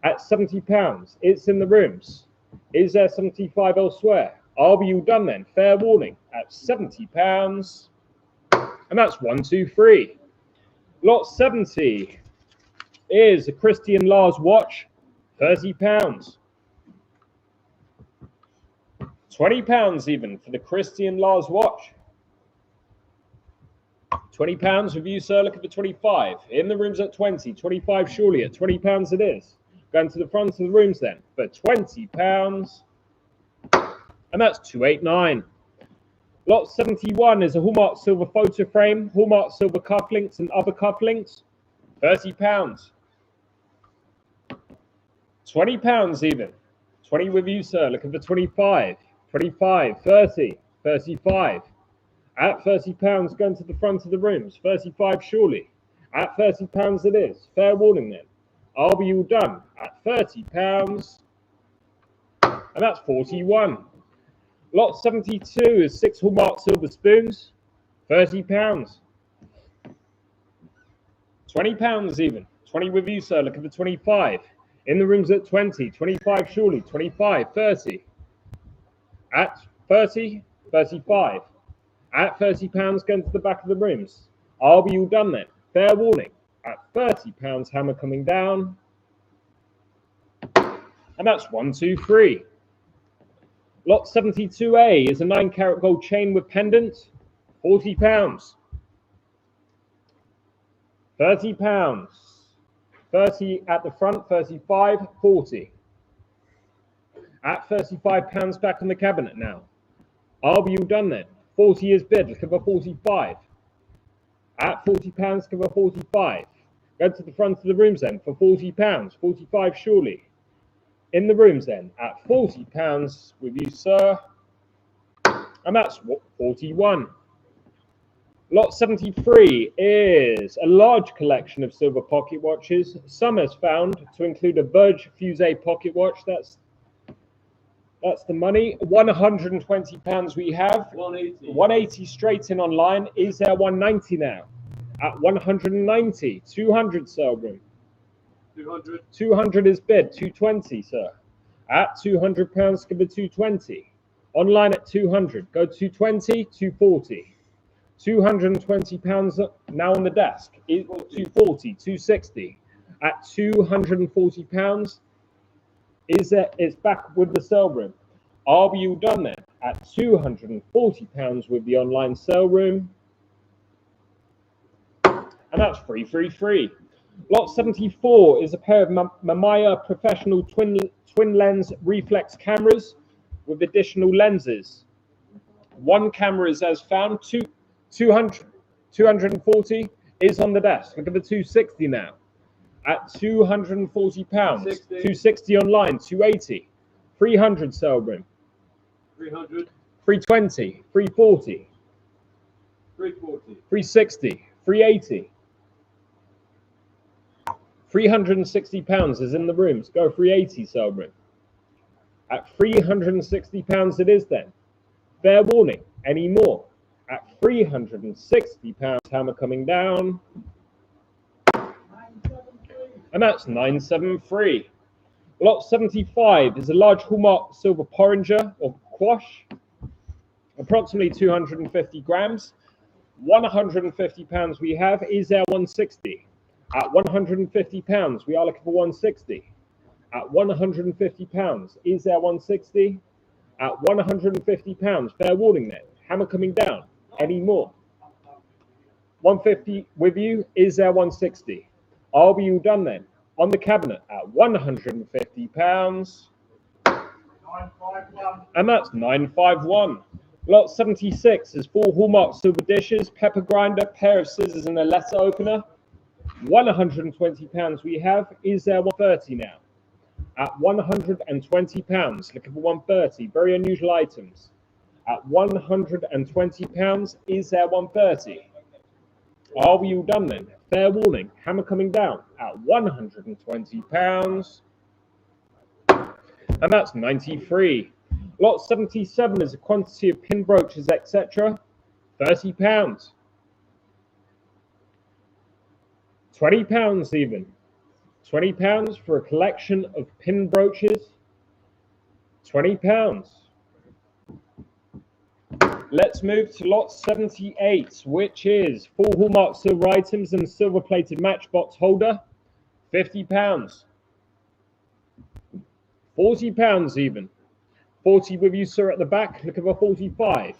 At £70, it's in the rooms. Is there 75 elsewhere? Are we all done then? Fair warning. At £70. And that's 1, 2, 3. Lot 70 is a Christian Lars watch. £30. £20 even for the Christian Lars watch. £20 with you, sir. Look at the 25. In the rooms at 20. 25 surely. At £20 it is. Going to the front of the rooms then for £20. And that's 289. Lot 71 is a Hallmark silver photo frame, Hallmark silver cufflinks and other cufflinks. £30. £20 even. 20 with you, sir. Look at the 25. 25, 30, 35. At £30 going to the front of the rooms. 35 surely. At £30 it is. Fair warning then. Are we all done? At £30. And that's 41. Lot 72 is 6 Hallmark silver spoons. £30. £20 even. 20 with you, sir. Look at the 25. In the rooms at 20. 25 surely. 25, 30. At 30, 35. At £30 going to the back of the rooms. Are we all done then? Fair warning. At £30, hammer coming down. And that's 1, 2, 3. Lot 72A is a 9-carat gold chain with pendant. £40. £30. 30 at the front, 35, 40. At £35 back on the cabinet now. Are we all done then? 40 is bid. Look at the 45. At £40, cover 45. Go to the front of the rooms then for £40. 45 surely. In the rooms then at £40 with you, sir. And that's 41. Lot 73 is a large collection of silver pocket watches. Some has found to include a Burge Fusee pocket watch. That's the money. £120 we have. 180. 180 straight in online. Is there 190 now? At 190. 200 sale room. 200. 200 is bid. 220, sir. At £200, give it 220. Online at 200. Go 220, 240. £220 now on the desk. 240, 260. At £240, it's back with the sale room. Are we all done then? At £240 with the online sale room. And that's 333. Lot 74 is a pair of Mamiya professional twin lens reflex cameras with additional lenses. One camera is as found. 240 is on the desk. Look at the 260 now. At £240. 260 online. 280. 300 sale room. 300. 320. 340. 340. 360. 380. £360 is in the rooms. Go 380 sale room. At £360 it is then. Fair warning, any more? At £360, hammer coming down. And that's 973. Lot 75 is a large Hallmark silver porringer or quash. approximately 250 grams. £150 we have. Is there 160? At £150, we are looking for 160. At £150, is there 160? At £150, fair warning then. Hammer coming down. Any more? 150 with you. Is there 160? Are we all done then? On the cabinet at £150. And that's 951. Lot 76 is 4 Hallmark silver dishes, pepper grinder, pair of scissors and a letter opener. £120 we have. Is there 130 now? At £120, looking for 130. Very unusual items. At £120, is there 130? Are we all done then? Fair warning. Hammer coming down at £120. And that's 93. Lot 77 is a quantity of pin brooches, etc. £30. £20 even. £20 for a collection of pin brooches. £20. Let's move to lot 78, which is 4 Hallmark silver items and a silver plated matchbox holder. £50. £40 even. 40 with you, sir, at the back. Look for 45.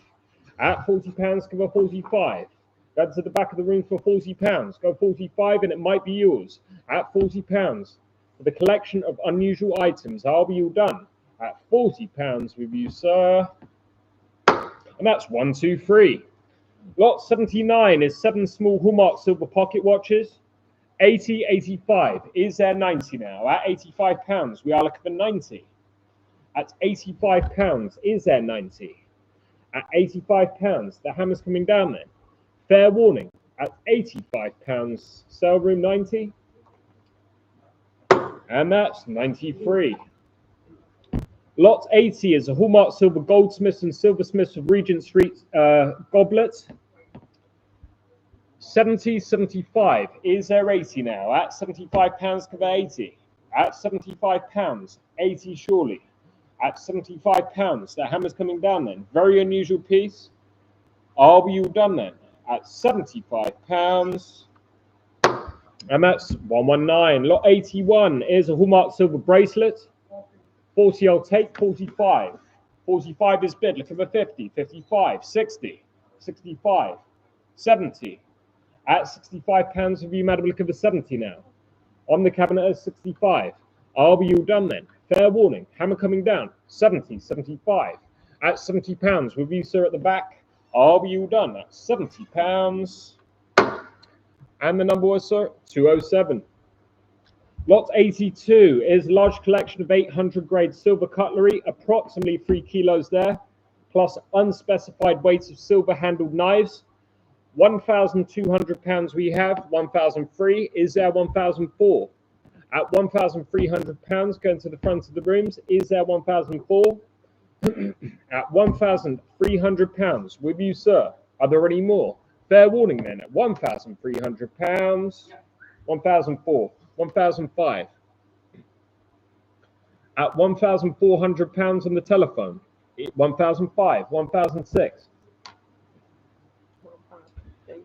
At £40, give a 45. Go to the back of the room for £40. Go 45 and it might be yours. At £40 for the collection of unusual items. Are we all done? At £40 with you, sir. And that's 1, 2, 3. Lot 79 is 7 small Hallmark silver pocket watches. 80, 85. Is there 90 now? At £85, we are looking for 90. At £85, is there 90? At £85, the hammer's coming down then. Fair warning. At £85, sale room 90. And that's 93. Lot 80 is a Hallmark silver goldsmiths and silversmiths of Regent Street goblet. 70, 75. Is there 80 now? At £75, cover 80. At £75, 80 surely. At £75, the hammer's coming down then. Very unusual piece. Are we all done then? At £75. And that's 119. Lot 81 is a Hallmark silver bracelet. 40 I'll take, 45. 45 is bid, look for 50, 55, 60, 65, 70. At £65 of you, madam, look for 70 now. On the cabinet at 65. Are we all done then? Fair warning, hammer coming down, 70, 75. At £70 with you, sir, at the back. Are we all done? At £70. And the number was, sir, 207. Lot 82 is a large collection of 800 grade silver cutlery, approximately 3 kilos there, plus unspecified weights of silver handled knives. £1,200 we have, 1,003. Is there 1,004? At £1,300, going to the front of the rooms. Is there 1,004? At £1,300 with you, sir. Are there any more? Fair warning then. At £1,300, 1,004. 1,005. At £1,400 on the telephone. 1,005. 1,006.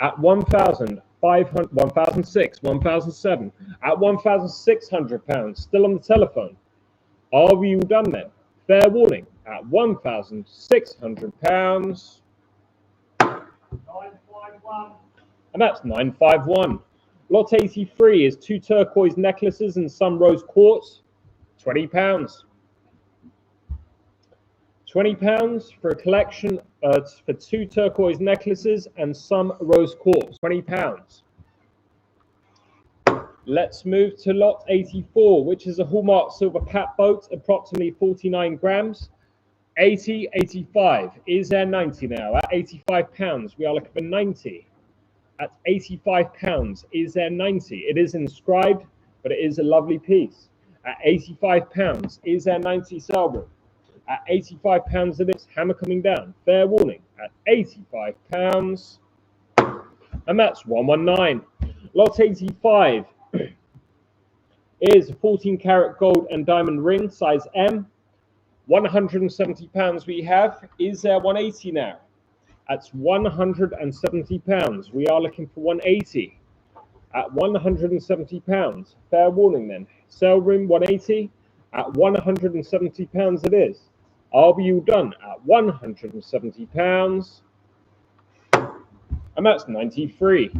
At 1,500. 1,006. 1,007. At £1,600. Still on the telephone. Are we all done then? Fair warning. At £1,600. 951. And that's 951. Lot 83 is 2 turquoise necklaces and some rose quartz. £20. £20 for a collection for 2 turquoise necklaces and some rose quartz. £20. Let's move to lot 84, which is a Hallmark silver pat boat, approximately 49 grams. 80, 85. Is there 90 now? At £85, we are looking for 90. At £85, is there 90? It is inscribed, but it is a lovely piece. At £85, is there 90 silver? At £85 it is. Hammer coming down. Fair warning. At £85. And that's 119. Lot 85 is a 14 karat gold and diamond ring, size M. £170 we have. Is there 180 now? That's £170. We are looking for 180 at £170. Fair warning then. Sale room 180 at £170 it is. Are we all done at £170? And that's 93.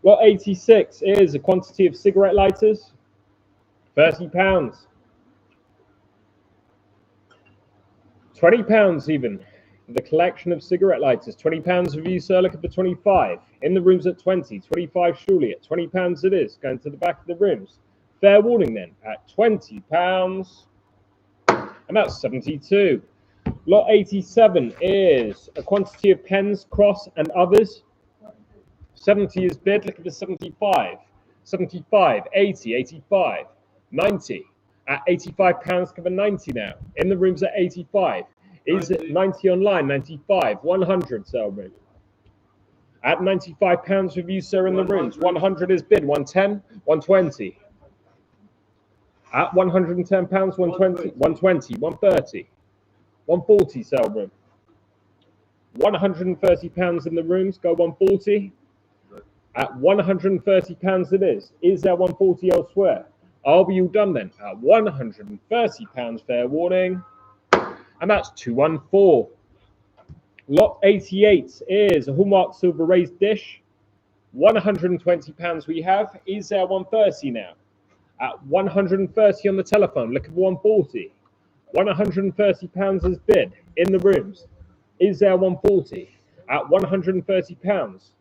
Lot 86 is a quantity of cigarette lighters. £30. £20 even. The collection of cigarette lighters. £20 of you, sir. Look at the 25. In the rooms at 20. 25 surely. At £20 it is. Going to the back of the rooms. Fair warning then. At £20. And that's 72. Lot 87 is a quantity of pens, cross, and others. 70 is bid. Look at the 75. 75, 80, 85, 90. At £85, cover 90 now. In the rooms at 85. Is it 90 online? 95, 100 sale room. At £95 with you, sir, in the rooms. 100 is bid. 110, 120. At £110, 120, 120, 130, 140 sale room. £130 in the rooms. Go 140. At £130 it is. Is there 140 elsewhere? Are we all done then? At £130, fair warning. And that's 214. Lot 88 is a Hallmark silver raised dish. £120 we have. Is there 130 now? At 130 on the telephone. Look at 140. £130 is bid in the rooms. Is there 140? At £130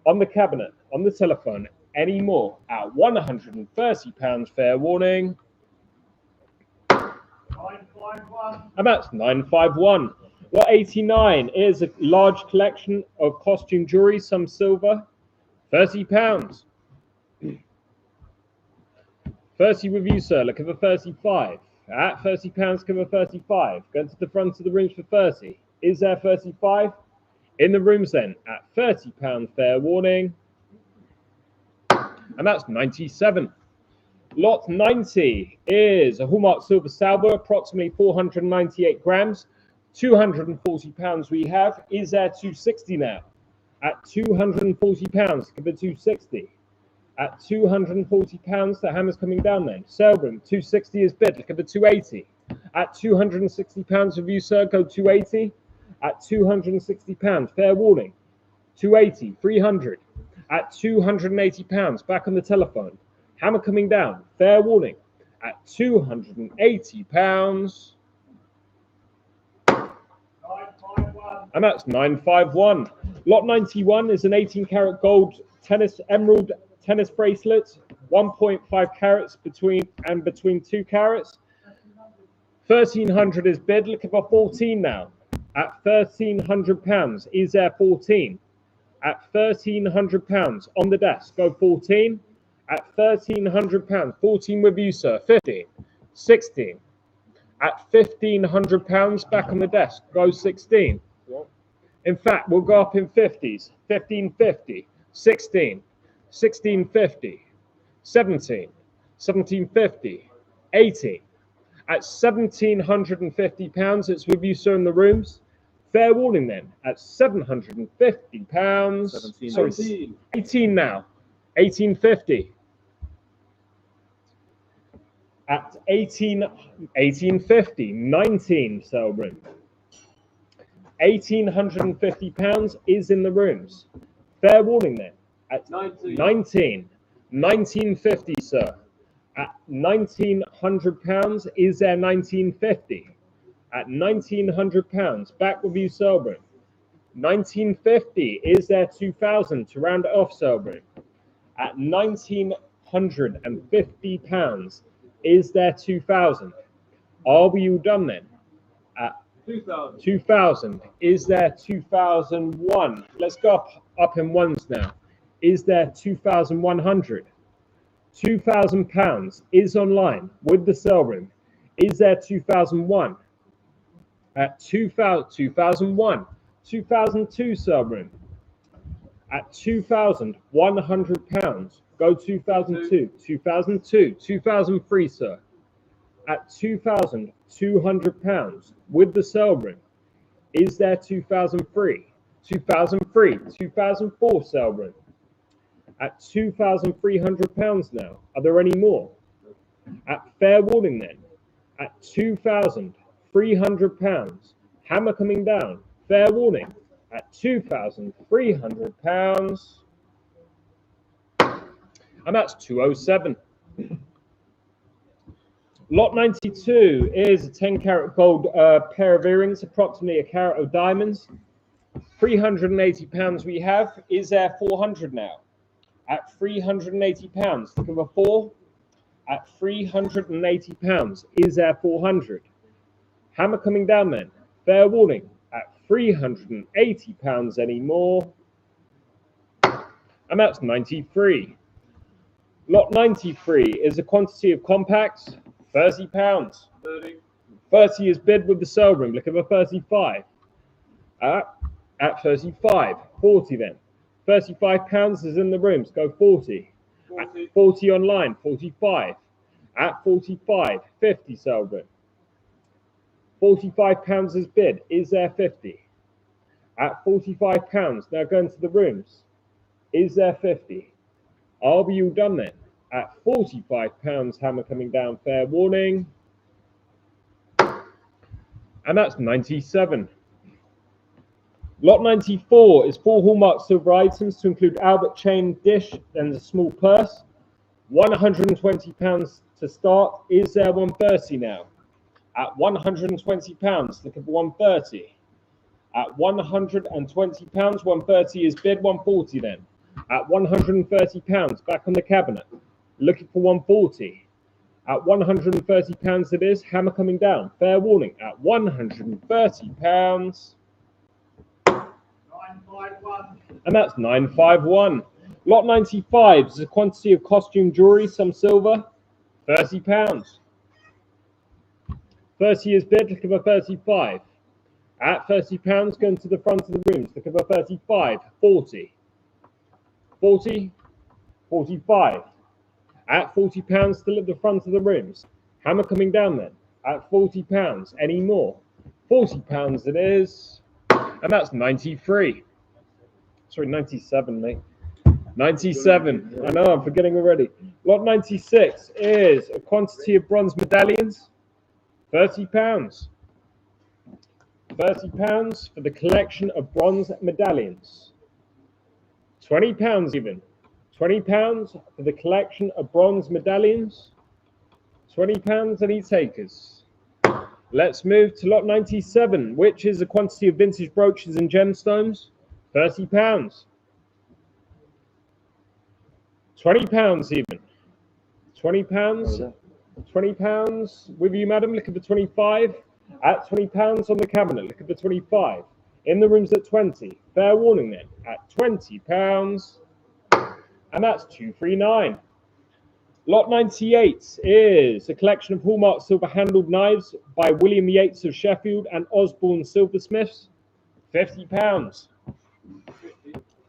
on the cabinet, on the telephone. Any more? At £130, fair warning. And that's 951. Lot 89 is a large collection of costume jewelry, some silver. £30. 30 with you, sir. Look at the 35. At £30, cover 35. Go to the front of the rooms for 30. Is there 35? In the rooms then, at £30, fair warning. And that's 97. Lot 90 is a Hallmark silver salver, approximately 498 grams. £240 we have. Is there 260 now? At £240, cover 260. At £240, the hammer's coming down then. Sale room, 260 is bid. Look at the 280. At £260 of you, sir, go 280. At £260, fair warning. 280, 300. At £280, back on the telephone. Hammer coming down, fair warning. At £280. And that's 951. Lot 91 is an 18-carat gold emerald tennis bracelet, 1.5 carats between 2 carats. 1,300 is bid. Look at the 14 now. At £1,300, is there 14? At £1,300 on the desk, go 14. At £1,300, 14 with you, sir. 15, 16. At £1,500, back on the desk, go 16. In fact, we'll go up in 50s. 1550, 16, 1650, 17, 1750, 18. At £1,750, it's with you, sir, in the rooms. Fair warning then, at £750. 17. Sorry, 18 now. 1850. At 1850, 19 sale room. £1,850 is in the rooms. Fair warning then. At 1950, sir. At £1,900, is there 1950? At £1,900, back with you, sale room. 1950, is there 2,000 to round it off, sale room? At £1,950, is there 2,000? Are we all done then? At 2,000, is there 2,001? Let's go up in ones now. Is there 2,100? £2,000 is online with the sale room. Is there 2,001? At 2001, 2002 sale room. At £2,100, go 2002, 2002, 2003, sir. at £2,200 with the sale room. Is there 2003? 2003, 2004 sale room at £2,300 now. Are there any more? At fair warning then, at £2,300. Hammer coming down. Fair warning at £2,300. And that's 207. Lot 92 is a 10 carat gold pair of earrings, approximately a carat of diamonds. £380 we have. Is there 400 now? At £380, think of a 4. At £380, is there 400? Hammer coming down then. Fair warning at £380 anymore. And that's 93. Lot 93 is a quantity of compacts. £30. 30 is bid with the sale room. Look at a 35. At 35. 40 then. £35 is in the rooms. Go 40. 40. At 40 online. 45. At 45. 50 sale room. £45 is bid. Is there 50? At £45. Now going to the rooms. Is there 50? Are we all done then? At £45, hammer coming down, fair warning. And that's 97. Lot 94 is 4 hallmark silver items to include Albert chain, dish, and a small purse. £120 to start. Is there 130 now? At £120, look at 130. At £120, 130 is bid, 140 then. At £130, back on the cabinet. Looking for 140. At £130 it is. Hammer coming down. Fair warning. At £130. 951. And that's 951. Lot 95 is a quantity of costume jewelry, some silver. £30. 30 is bid. Look at a 35. At £30, going to the front of the rooms. Look at a 35. 40. 40. 45. At £40, still at the front of the rooms. Hammer coming down then. At £40. Any more? £40 it is. And that's 93. Sorry, 97, mate. 97. I know, I'm forgetting already. Lot 96 is a quantity of bronze medallions. £30. £30 for the collection of bronze medallions. £20 even. £20 for the collection of bronze medallions. £20, any takers? Let's move to lot 97, which is a quantity of vintage brooches and gemstones. £30. £20 even. £20. £20 with you, madam. Look at the 25. At £20 on the cabinet. Look at the 25. In the rooms at 20. Fair warning then. At £20. And that's 239. Lot 98 is a collection of hallmark silver-handled knives by William Yates of Sheffield and Osborne Silversmiths. £50.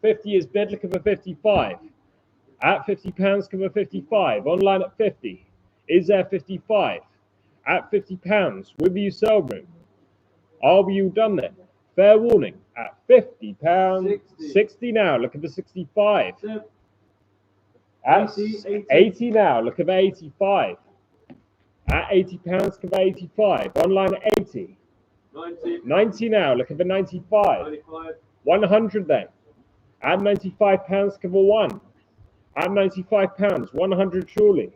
50 is bid. Look at the 55. At £50, give a 55. Online at 50. Is there 55? At £50 with you sale room. Are we all done then? Fair warning. At £50. 60 now. Look at the 65. At 80 now. Look at the 85. At £80, give a 85. Online at 80. 90 now. Look at the 95. 100 then. At £95, give a 1. At £95, 100 surely.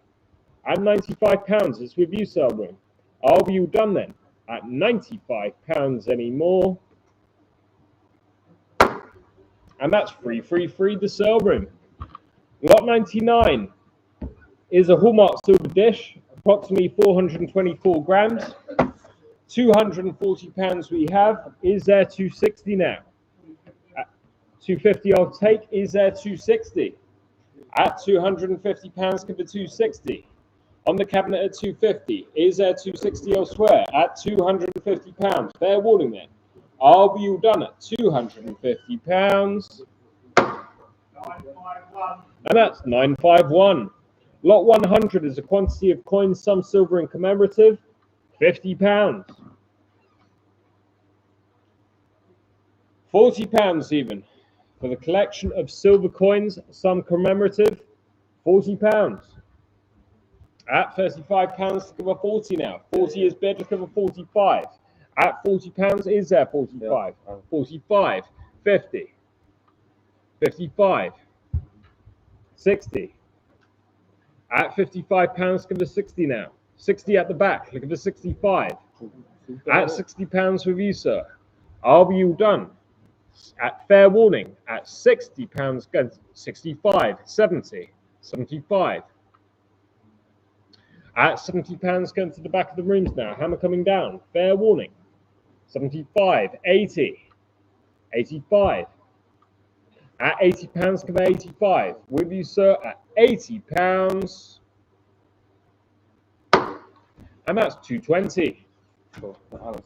At £95, it's with you, sale room. Are we all done then? At £95 anymore. And that's free, the sale room. Lot 99 is a hallmark silver dish, approximately 424 grams. £240 we have. Is there 260 now? At 250 I'll take. Is there 260? At £250, give it 260. On the cabinet at 250. Is there 260 elsewhere? At £250. Fair warning then. Are we all done at £250? 951. And that's 951. Lot 100 is a quantity of coins, some silver and commemorative, £50. £40 even for the collection of silver coins, some commemorative, £40. At £35, look over 40 now. 40 is bid, look over 45. At £40, is there 45? Yeah. 45, 50, 55, 60. At £55, give us 60 now. 60 at the back, look at the 65. At £60 with you, sir. Are we all done? At fair warning, at £60, go 65, 70, 75. At £70, going to the back of the rooms now. Hammer coming down. Fair warning. 75, 80, 85. At £80, come 85. With you, sir, at £80. And that's 220. Cool. All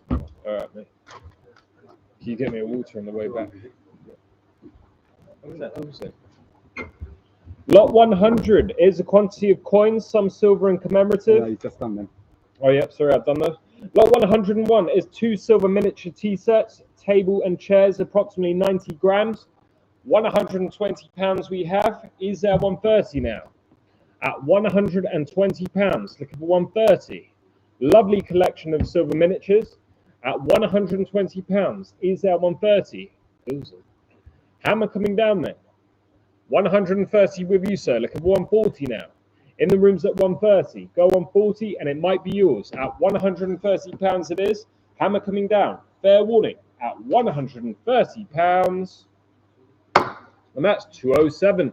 right, mate. Can you get me a water on the way back? What was it? Lot 100 is a quantity of coins, some silver and commemorative. Yeah, you just done them. Oh, yeah, sorry, I've done those. Lot 101 is 2 silver miniature tea sets, table and chairs, approximately 90 grams. £120 we have. Is there 130 now? At £120, looking for 130. Lovely collection of silver miniatures. At £120, is there 130? Hammer coming down then. 130 with you, sir. Look at 140 now. In the rooms at 130. Go 140 and it might be yours. At £130 it is. Hammer coming down. Fair warning. At £130. And that's 207.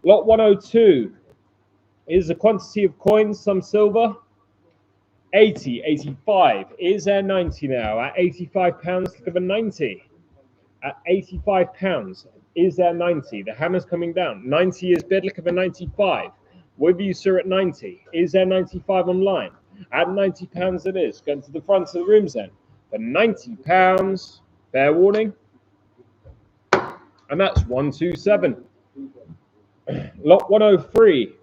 Lot 102 is a quantity of coins, some silver. 80, 85. Is there 90 now? At £85, look at the 90. At £85. Is there 90? The hammer's coming down. 90 is bid. Look at the 95. With you, sir, at 90. Is there 95 online? At £90 it is. Going to the front of the rooms then. For £90. Fair warning. And that's 127. Lot 103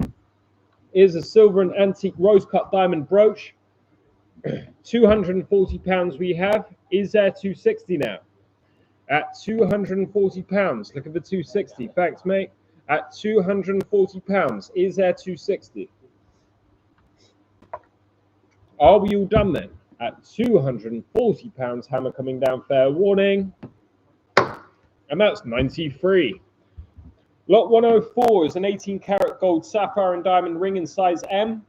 is a silver and antique rose-cut diamond brooch. £240 we have. Is there 260 now? At £240, look at the 260. Thanks, mate. At £240, is there 260? Are we all done then? At £240, hammer coming down, fair warning. And that's 93. Lot 104 is an 18-karat gold sapphire and diamond ring in size M.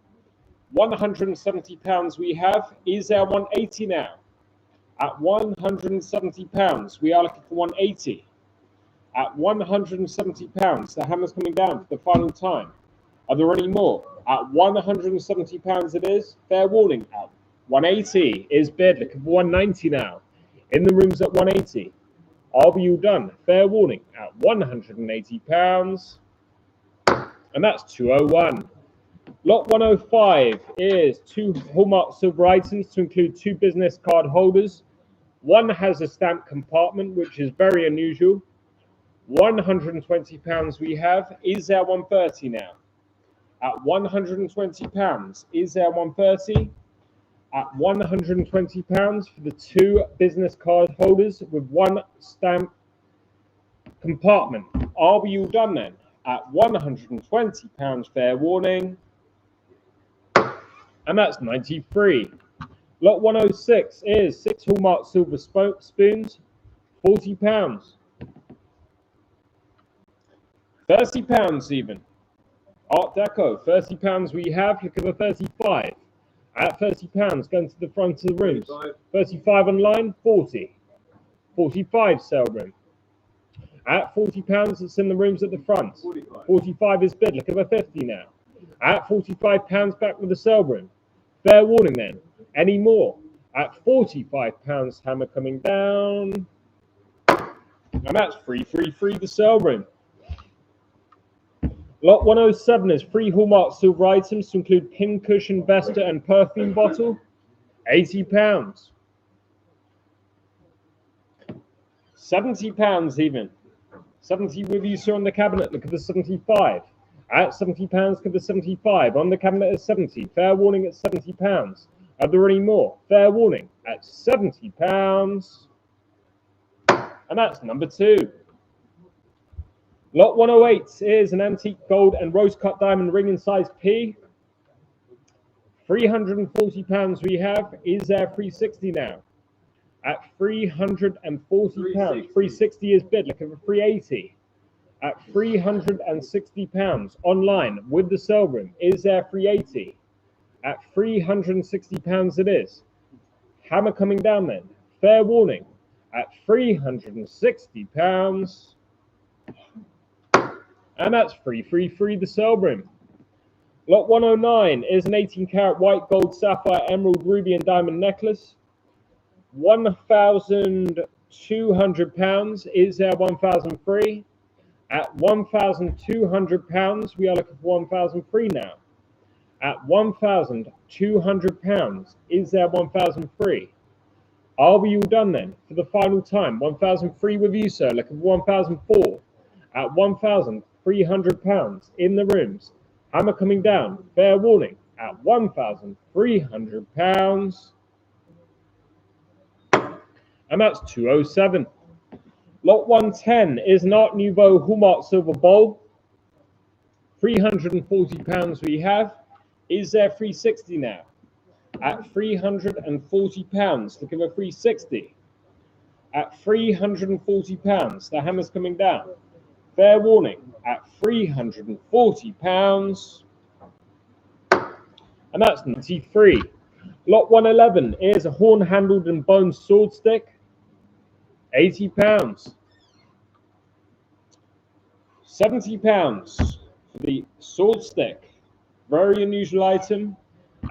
£170 we have. Is there 180 now? At £170, we are looking for 180. At £170, the hammer's coming down for the final time. Are there any more? At £170 it is. Fair warning. At 180 is bid. Looking for 190 now. In the rooms at 180. Are we all done? Fair warning. At £180. And that's 201. Lot 105 is 2 hallmark silver items to include 2 business card holders. One has a stamp compartment, which is very unusual. £120 we have. Is there 130 now? At £120, is there 130? At £120 for the 2 business card holders with 1 stamp compartment. Are we all done then? At £120, fair warning. And that's 93. Lot 106 is 6 hallmark silver spoons, £40. £30 even. Art Deco, £30 we have. Look at the 35. At £30, going to the front of the rooms. 35 online, 40. 45 sale room. At £40, it's in the rooms at the front. 45 is bid. Look at the 50 now. At £45, back with the sale room. Fair warning then. Any more? At £45, hammer coming down. And that's free, the sale room. Lot 107 is 3 hallmark silver items to include pin cushion, vesta, and perfume bottle. £80. £70 even. 70 with you, sir, on the cabinet. Look at the 75. At £70, cover 75. On the cabinet at 70. Fair warning at £70. Are there any more? Fair warning at £70. And that's number 2. Lot 108 is an antique gold and rose cut diamond ring in size P. £340 we have. Is there 360 now? At £340. 360 is bid. Look at the 380. At £360 online with the sale room. Is there 380? At £360 it is. Hammer coming down then. Fair warning at £360. And that's 333 the sale room. Lot 109 is an 18 karat white gold sapphire emerald ruby and diamond necklace. £1,200. Is there 1,003? At £1,200 we are looking for 1,003 now. At £1,200 is there 1,003? Are we all done then for the final time? 1,003 with you, sir. Looking for 1,004. At £1,300 in the rooms. Hammer coming down. Fair warning at £1,300. And that's 207. Lot 110 is an Art Nouveau Hallmark silver bowl. £340 we have. Is there 360 now? At £340 to give a 360. At £340, the hammer's coming down. Fair warning at £340. And that's 93. Lot 111 is a horn-handled and bone sword stick. £80. £70 for the sword stick. Very unusual item.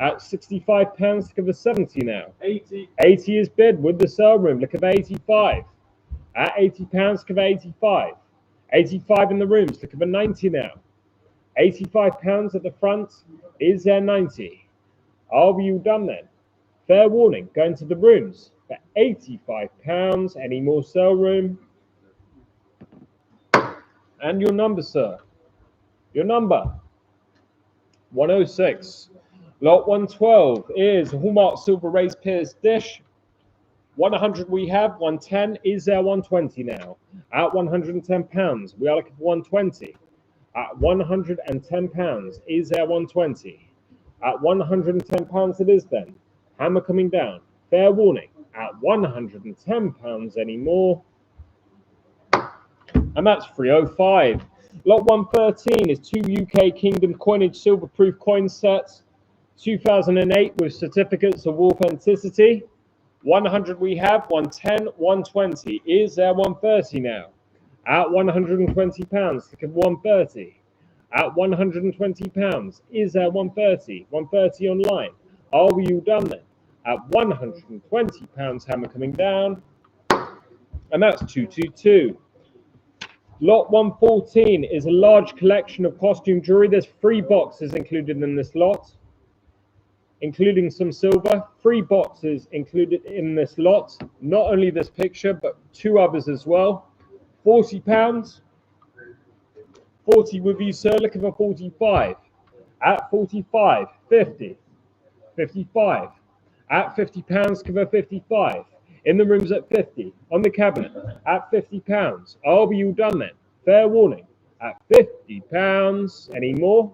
At £65 to give a 70 now. 80 is bid with the sale room. Look at 85. At £80 to give 85. 85 in the rooms. Look at 90 now. £85 at the front. Is there 90? Are we all done then? Fair warning. Going to the rooms for £85. Any more sale room? And your number, sir. Your number. 106. Lot 112 is a Hallmark silver raised pears dish. 100 we have. 110. Is there 120 now? At £110 we are looking for 120. At £110 is there 120? At £110 it is then. Hammer coming down. Fair warning at £110 anymore. And that's 305. Lot 113 is 2 UK Kingdom coinage silver proof coin sets. 2008 with certificates of authenticity. 100 we have. 110, 120. Is there 130 now? At £120 to give 130. At £120. Is there 130? 130 online. Are we all done then? At £120, hammer coming down. And that's 222. Lot 114 is a large collection of costume jewelry. There's 3 boxes included in this lot, including some silver. 3 boxes included in this lot. Not only this picture, but 2 others as well. £40. 40 with you, sir. Looking for 45. At 45, 50. 55. At £50, give her 55. In the rooms at 50. On the cabinet at £50. Are we all done then? Fair warning at £50. Any more?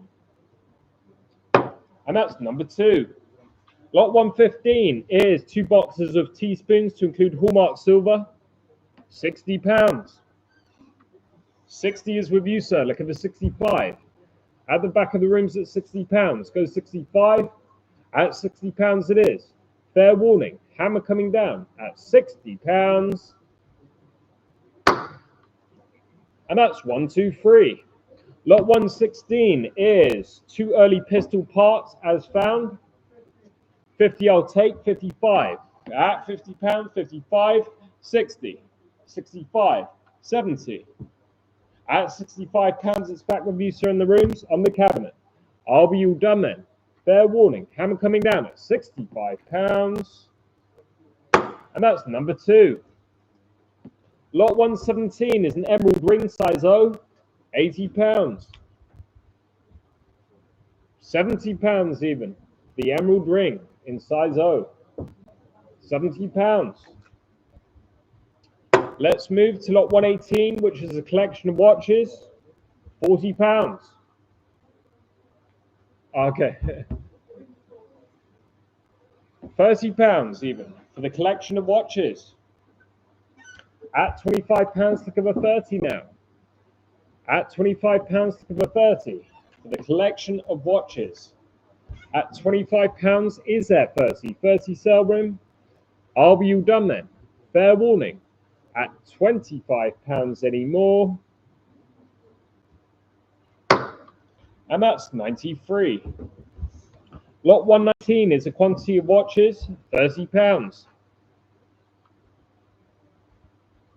And that's number 2. Lot 115 is 2 boxes of teaspoons to include Hallmark silver. £60. 60 is with you, sir. Look at the 65. At the back of the rooms at £60. Go 65. At £60 it is. Fair warning. Hammer coming down at £60. And that's 123. Lot 116 is 2 early pistol parts as found. 50 I'll take. 55. At £50, 55, 60, 65, 70. At £65, it's back with you, sir, in the rooms on the cabinet. Are we all done then? Fair warning. Hammer coming down at £65. And that's number 2. Lot 117 is an emerald ring size O, £80. £70 even. The emerald ring in size O. £70. Let's move to lot 118, which is a collection of watches. £40. Okay. £30 even for the collection of watches. At £25, look over 30 now. At £25, look over 30 for the collection of watches. At £25, is there 30? 30 sale room? Are we all done then? Fair warning. At £25 anymore. And that's 93. Lot 119 is a quantity of watches, £30.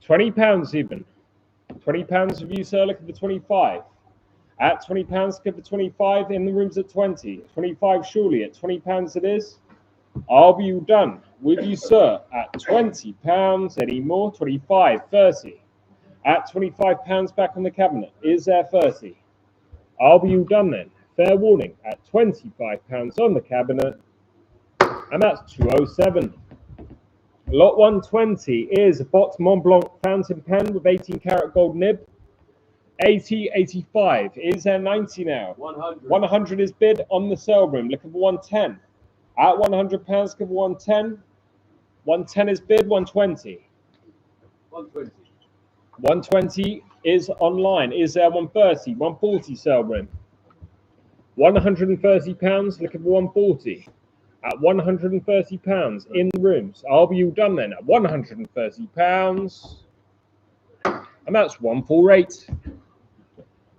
£20 even. £20 of you, sir, look at the 25. At £20, look at the 25, in the rooms at 20. 25 surely, at £20 it is. Are we all done with you, sir? At £20 anymore. 25, 30. At £25 back on the cabinet. Is there 30? Are we all done then? Fair warning. At £25 on the cabinet. And that's 207. Lot 120 is a Bot Mont Blanc fountain pen with 18 karat gold nib. 80, 85. Is there 90 now? 100. 100 is bid on the sale room. Looking for 110. At £100, give 110. 110 is bid, 120. 120. 120 is online. Is there 130? 140 sale room. £130, looking for 140. At £130 in the rooms. Are we all done then? At £130. And that's 148.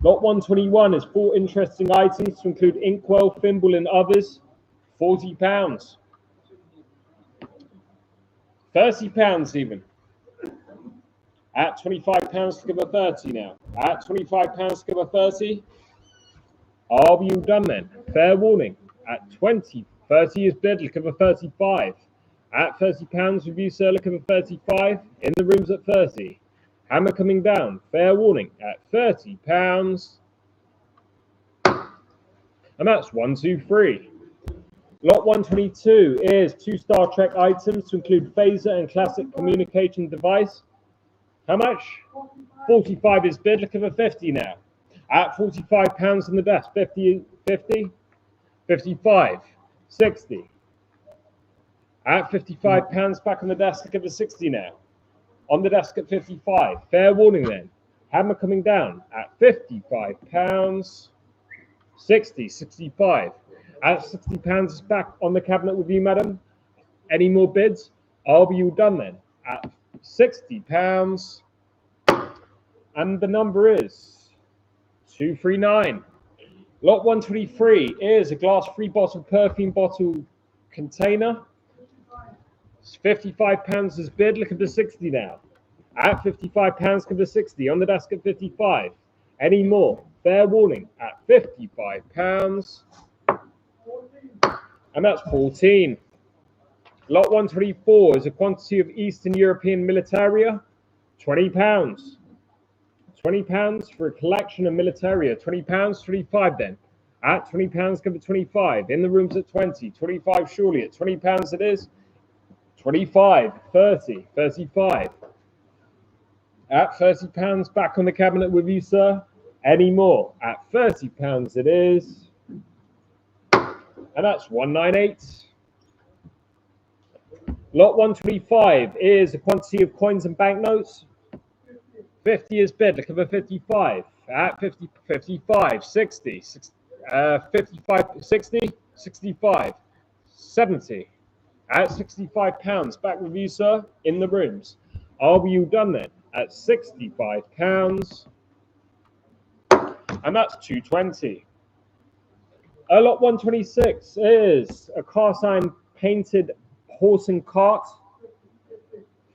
Lot 121 is 4 interesting items to include inkwell, thimble, and others. £40. £30 even. At £25 to give a 30 now. At £25 to give a 30. Are we all done then? Fair warning. At 20, 30 is bid, look at a 35. At £30, review sir, look at a 35. In the rooms at 30. Hammer coming down. Fair warning. At £30. And that's 123. Lot 122 is 2 Star Trek items to include phaser and classic communication device. How much? 45 is bid. Look at the 50 now. At £45 on the desk. 50, 50, 55, 60. At £55 back on the desk. Look at the 60 now. On the desk at 55. Fair warning then. Hammer coming down at £55. 60, 65. At £60 is back on the cabinet with you, madam. Any more bids? Are we all done then? At £60. And the number is 239. Lot 123 is a glass-free bottle perfume bottle container. It's £55 is bid. Look at the 60 now. At £55, come to 60. On the desk at 55. Any more? Fair warning at £55. And that's 14. Lot 124 is a quantity of Eastern European militaria. £20. £20 for a collection of militaria. £20, 25 then. At £20, come to 25. In the rooms at 20. 25 surely. At £20 it is. 25, 30, 35. At £30, back on the cabinet with you, sir. Any more? At £30 it is. And that's 198. Lot 125 is a quantity of coins and banknotes. 50 is bid. Look at the 55. At 50, 55, 60, 55, 60, 65, 70. At £65. Back with you, sir, in the rooms. Are we all done then? At £65. And that's 220. Lot 126 is a cast iron painted horse and cart.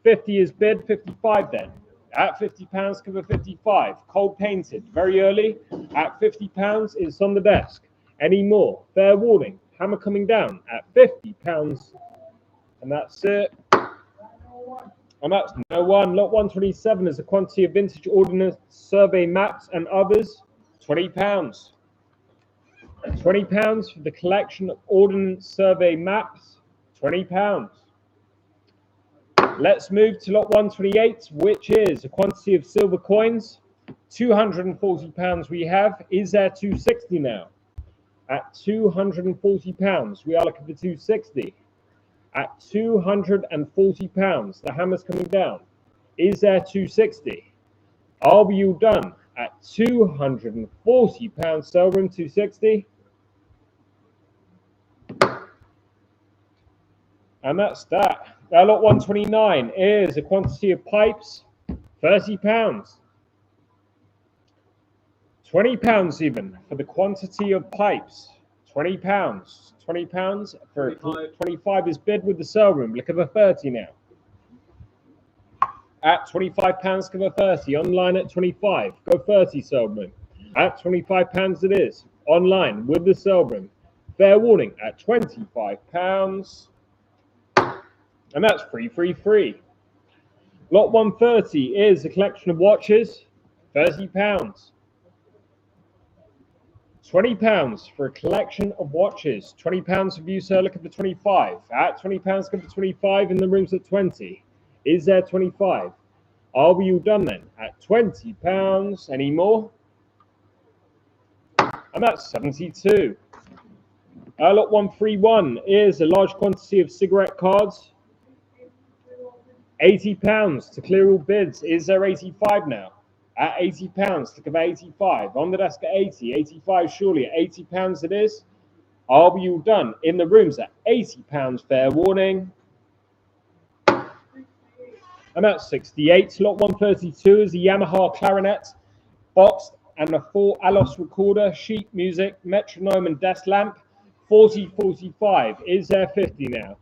50 is bid, 55 then. At £50, cover 55. Cold painted, very early. At £50, it's on the desk. Any more? Fair warning. Hammer coming down at £50. And that's it. And that's no one. Lot 127 is a quantity of vintage ordnance survey maps and others. £20. £20 for the collection of Ordnance Survey maps. £20. Let's move to lot 128, which is a quantity of silver coins. £240 we have. Is there 260 now? At £240, we are looking for 260. At £240, the hammer's coming down. Is there 260? Are we all done? At £240, sell room 260. And that's that. Now, lot 129 is a quantity of pipes, £30. £20 even for the quantity of pipes. £20. £20 for 25 is bid with the sale room. Look at the 30 now. At £25, give a 30. Online at 25. Go 30 sale room. At £25 it is. Online with the sale room. Fair warning at £25. And that's free. Lot 130 is a collection of watches. £30. £20 for a collection of watches. £20 of you, sir. Look at the 25. At £20, give the 25 in the rooms at 20. Is there 25? Are we all done then? At £20. Any more? And that's 72. Lot 131 is a large quantity of cigarette cards. £80 to clear all bids. Is there 85 now? At £80 to give 85. On the desk at 80. 85 surely. At £80 it is. Are we all done? In the rooms at £80. Fair warning. And that's 68. Lot 132 is a Yamaha clarinet, boxed, and a 4 Alos recorder, sheet music, metronome, and desk lamp. 40-45. Is there 50 now?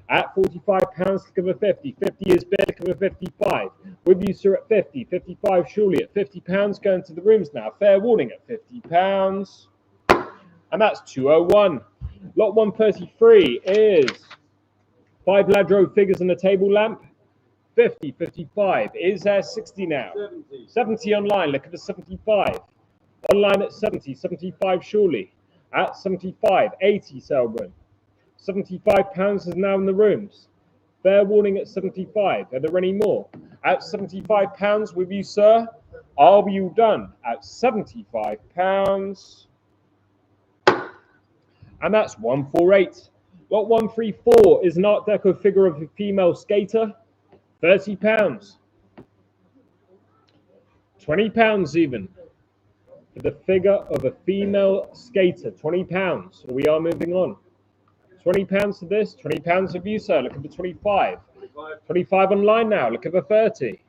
At £45, give a 50. 50 is bid, give a 55. With you, sir, at 50. 55 surely. At £50, going to the rooms now. Fair warning at £50. And that's 201. Lot 133 is 5 Ladro figures and a table lamp. 50, 55. Is there 60 now? 70. 70 online. Look at the 75. Online at 70. 75 surely. At 75. 80 sale room. £75 is now in the rooms. Fair warning at 75. Are there any more? At £75 with you, sir. Are we all done? At £75. And that's 148. Lot 134 is an Art Deco figure of a female skater. £30. £20 even for the figure of a female skater. £20. We are moving on. £20 for this. £20 of you, sir. Look at the 25. 25 online now. Look at the 30.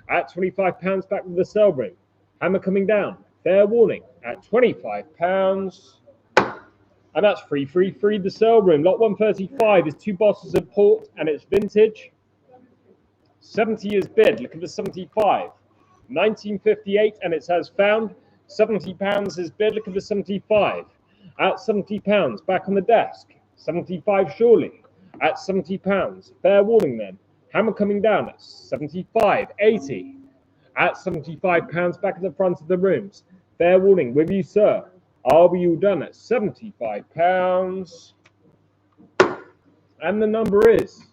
At £25 back with the sale ring. Hammer coming down. Fair warning at £25. And that's free. The sale room. Lot 135 is 2 bottles of port and it's vintage. 70 is bid. Look at the 75. 1958 and it has found. £70 is bid. Look at the 75. At £70 back on the desk. 75 surely. At £70. Fair warning then. Hammer coming down at 75. 80. At £75 back at the front of the rooms. Fair warning with you, sir. Are we all done at £75? And the number is.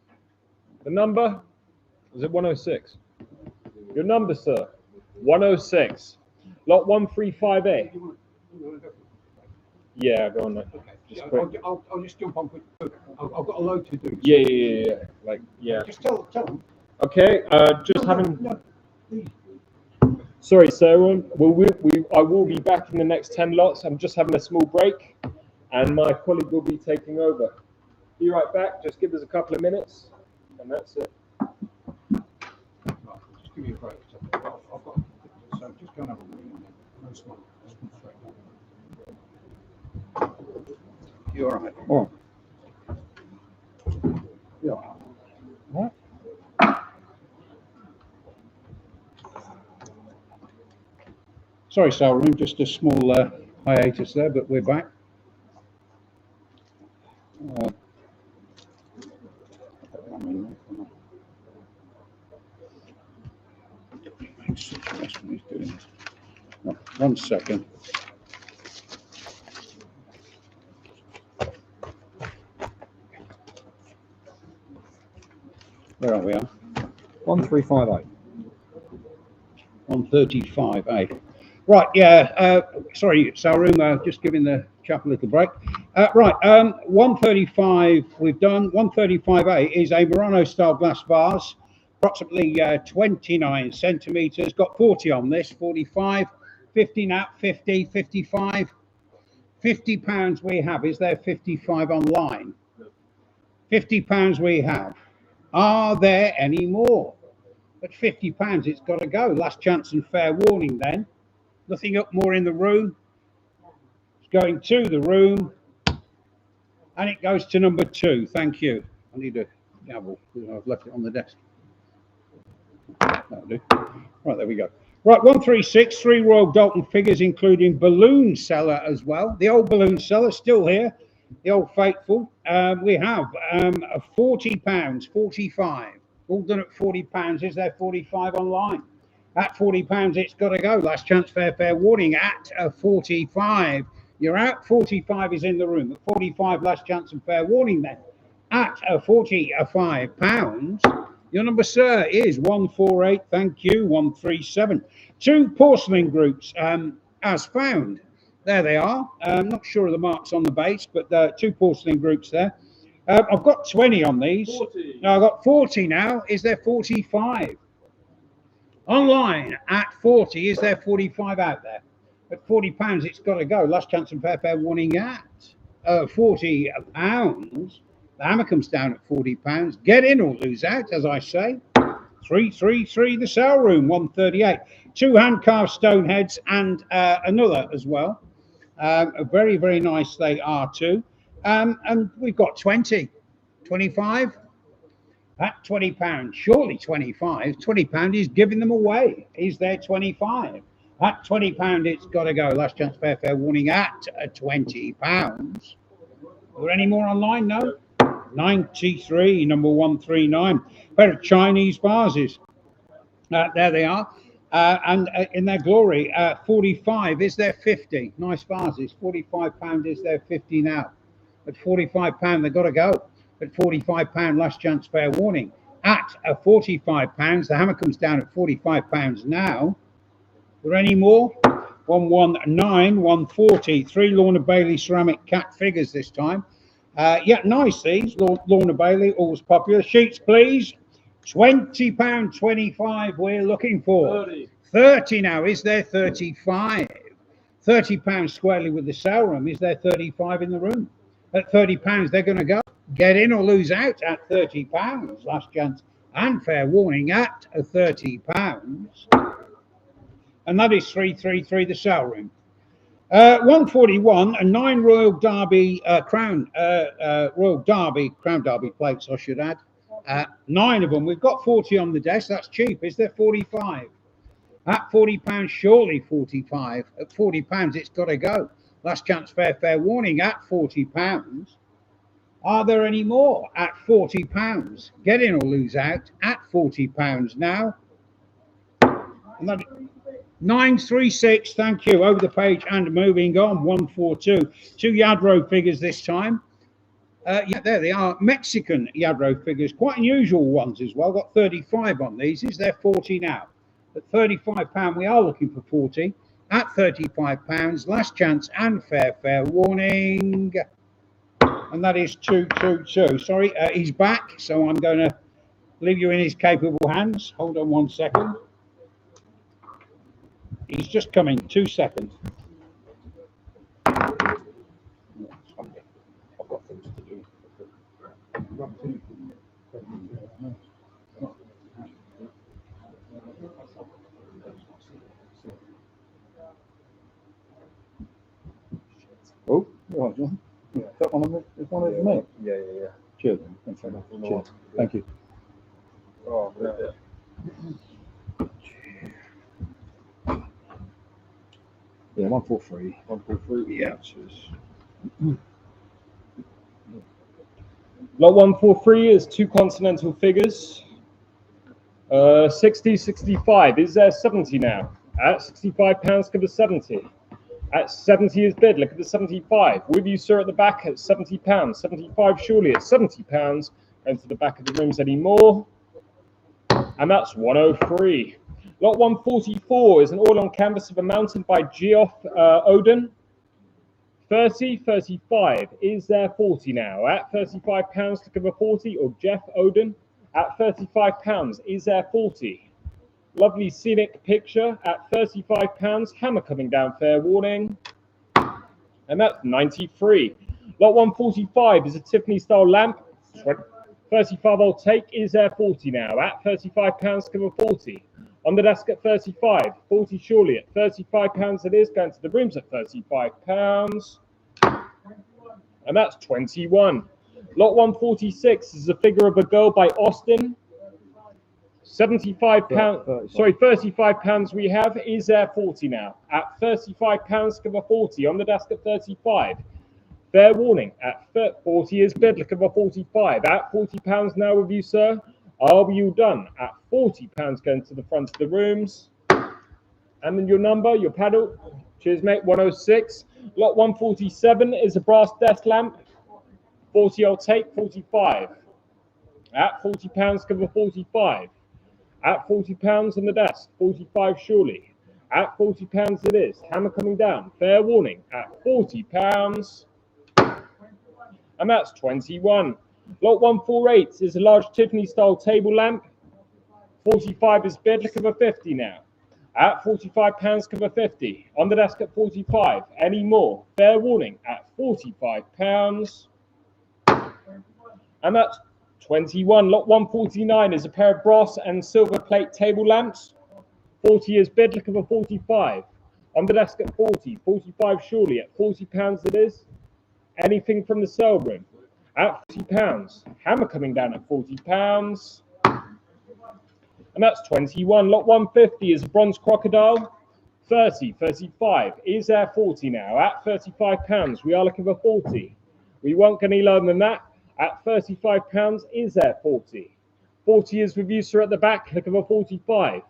The number. Is it 106? Your number, sir. 106. Lot 135A. Yeah, go on then. Okay. I'll just jump on quick. I've got a load to do. Yeah. Like, yeah. Just tell them. Okay, just having. No, please. Sorry, sir. I will be back in the next 10 lots. I'm just having a small break, and my colleague will be taking over. Be right back. Just give us a couple of minutes, and that's it. Right, just give me a break. I've got. So just go and have a read and then no smoke. Just come straight down. You all right? Oh, You all what? Sorry, Salroom, just a small hiatus there, but we're back. No, 1 second. Where are we? 1358. 135, Right, yeah, sorry, Salroom, just giving the chap a little break. Right, 135 we've done. 135A is a Murano style glass vase, approximately 29 centimetres. Got 40 on this, 45, 50 now, 50, 55. £50 we have. Is there 55 online? £50 we have. Are there any more? At £50, it's got to go. Last chance and fair warning then. Nothing up more in the room. It's going to the room. And it goes to number 2. Thank you. I need a gavel because I've left it on the desk. That'll do. Right, there we go. Right, 136, 3 Royal Dalton figures, including balloon seller as well. The old balloon seller still here. The old faithful. We have £40, 45. All done at £40. Is there 45 online? At £40, it's got to go. Last chance, fair warning. At 45, you're out. 45 is in the room. At 45, last chance and fair warning then. At £45, your number, sir, is 148. Thank you. 137. 2 porcelain groups as found. There they are. I'm not sure of the marks on the base, but 2 porcelain groups there. I've got 20 on these. 40. No, I've got 40 now. Is there 45? Online at 40. Is there 45 out there? At £40, it's got to go. Last chance and fair warning at £40. The hammer comes down at £40. Get in or lose out, as I say. 333, the sale room, 138. 2 hand-carved stone heads and another as well. Very, very nice they are too. And we've got 20, 25 at £20. Surely 25. £20 is giving them away. Is there 25? At £20, it's got to go. Last chance, fair warning at £20. Are there any more online? No. 93, number 139. Pair of Chinese vases. There they are. And in their glory, 45. Is there 50? Nice vases. £45. Is there 50 now? At £45, they've got to go. At £45, last chance, fair warning. At £45, the hammer comes down at £45 now. Are there any more? 119, 140. 3 Lorna Bailey ceramic cat figures this time. Yeah, nice these. Lorna Bailey, always popular. Sheets, please. £20, 25 we're looking for. 30 now. Is there 35? £30 squarely with the sale room. Is there 35 in the room? At £30, they're going to go. Get in or lose out at £30. Last chance and fair warning at £30. And that is 333, the sale room. 141, and 9 Royal Derby Crown Derby plates, I should add. 9 of them. We've got 40 on the desk. That's cheap. Is there 45? At £40, surely 45. At £40, it's got to go. Last chance, fair warning at £40. Are there any more at £40? Get in or lose out at £40 now. And that, 936, thank you. Over the page and moving on. 142. 2 Yadro figures this time. Yeah, there they are. Mexican Yadro figures, quite unusual ones as well. Got 35 on these. Is there 40 now? At £35, we are looking for 40. At £35, last chance and fair warning. And that is 222. Sorry, he's back, so I'm going to leave you in his capable hands. Hold on 1 second. He's just coming. 2 seconds. I've got things to do. Oh, all right, John. Yeah. That one is one of me. Yeah. Cheers. Thanks very much. Cheers. Thank you. Oh, yeah. Yeah, 143. 143. Yeah. Lot 143 is 2 continental figures. 60, 65. Is there 70 now? At £65, give us 70. At 70 is bid. Look at the 75. With you, sir, at the back at £70. 75 surely at £70. Going to the back of the rooms any more? And that's 103. Lot 144 is an oil on canvas of a mountain by Geoff Oden. 30, 35. Is there 40 now? At £35 to cover 40, or Jeff Oden at £35. Is there 40? Lovely scenic picture at £35. Hammer coming down, fair warning. And that's 93. Lot 145 is a Tiffany style lamp. 35 I'll take. Is there 40 now? At £35 to cover 40. On the desk at 35. 40 surely at £35 it is. Going to the rooms at £35. And that's 21. Lot 146 is a figure of a girl by Austin. £35 we have. Is there 40 now? At £35 cover 40. On the desk at 35. Fair warning, at 40 is bid, look over 45. At £40 now with you, sir. Are you done? At £40 going to the front of the rooms. And then your number, your paddle. Cheers, mate. 106. Lot 147 is a brass desk lamp. 40 I'll take, 45. At £40 cover 45. At £40 on the desk, 45 surely. At £40 it is. Hammer coming down. Fair warning. At £40. And that's 21. Lot 148 is a large Tiffany style table lamp. 45 is bid. Look over 50 now. At £45 cover 50. On the desk at 45. Any more? Fair warning. At £45. And that's 21. Lot 149 is a pair of brass and silver plate table lamps. 40 is bid. Look over 45. On the desk at 40. 45 surely. At £40 it is. Anything from the sale room? At £40. Hammer coming down at £40. And that's 21. Lot 150 is a bronze crocodile. 30, 35. Is there 40 now? At £35. We are looking for 40. We won't go any lower than that. At £35. Is there 40? 40 is with you, sir, at the back. Looking for 45.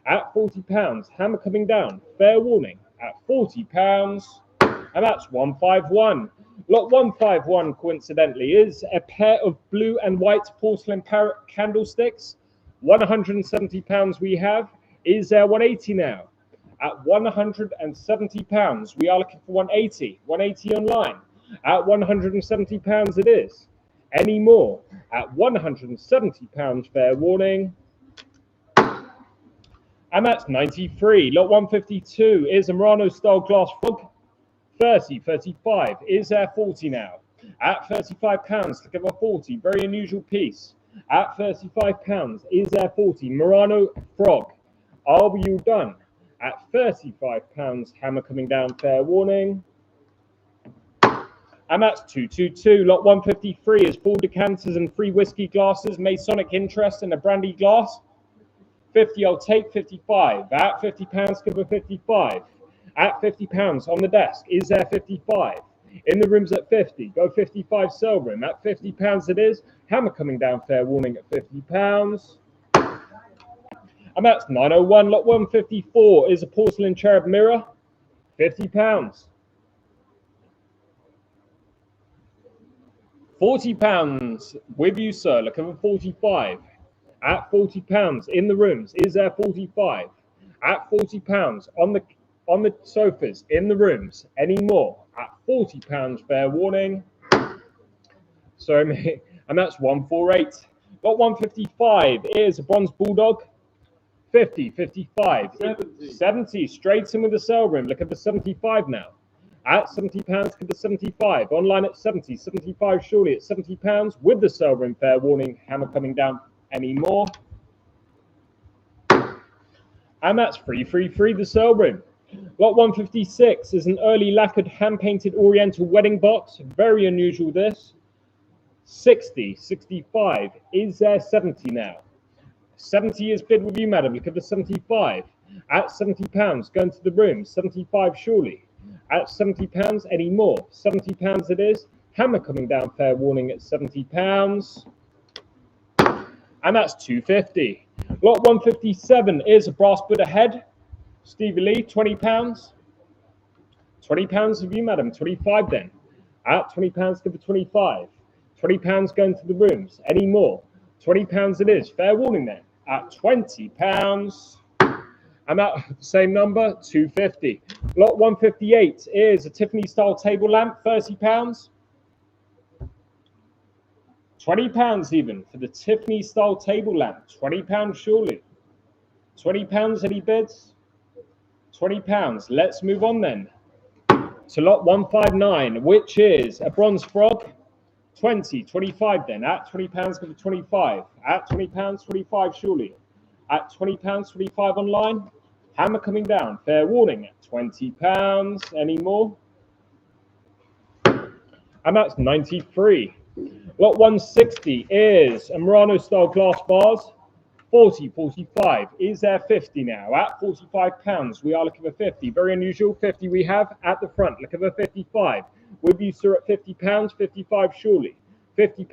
At £40. Hammer coming down. Fair warning. At £40. And that's 151. Lot 151, coincidentally, is a pair of blue and white porcelain parrot candlesticks. £170 we have. Is there 180 now? At £170. We are looking for 180. 180 online. At £170 it is. Any more? At £170, fair warning. And that's 93. Lot 152 is a Murano style glass frog. 30, 35. Is there 40 now? At £35 to give a 40. Very unusual piece. At £35. Is there 40? Murano frog. Are you done? At £35. Hammer coming down, fair warning. And that's 222. Lot 153 is 4 decanters and 3 whiskey glasses. Masonic interest in a brandy glass. 50 I'll take, 55. At £50 cover 55. At £50 on the desk. Is there 55? In the rooms at 50. Go 55 sale room. At £50 it is. Hammer coming down, fair warning at £50. And that's 901. Lot 154 is a porcelain cherub mirror. £50. £40 with you, sir. Look over 45. At £40 in the rooms. Is there 45? At £40 on the sofas in the rooms. Any more? At £40, fair warning. Sorry, mate. And that's 148. Lot 155 is a bronze bulldog. 50, 55, 70. Straight in with the sale room. Look at the 75 now. At £70 to the 75. Online at 70. 75 surely at £70 with the sale room, fair warning. Hammer coming down. Any more? And that's free, the sale room. Lot 156 is an early lacquered hand-painted oriental wedding box. Very unusual this. 60, 65. Is there 70 now? 70 is bid with you, madam. Look at the 75. At £70, going to the room. 75 surely. At £70, any more? £70 it is. Hammer coming down, fair warning at £70. And that's 250. Lot 157 is a brass Buddha head. Stevie Lee, £20. £20 of you, madam. 25 then. At £20, give it 25. £20 going to the rooms. Any more? £20 it is. Fair warning then. at £20. And that same number, 250. Lot 158 is a Tiffany style table lamp, £30. £20 even for the Tiffany style table lamp. £20 surely. £20, any bids? £20. Let's move on then to lot 159, which is a bronze frog. 25 then. At £20 for the 25. At £20, 25 surely. At £20, 25 online. Hammer coming down. Fair warning at £20. Any more? And that's 93. Lot 160 is a Murano style glass vase. 40, 45. Is there 50 now? At £45, we are looking for 50. Very unusual. 50 we have at the front. Looking for 55. With you, sir, at £50. 55 surely. £50.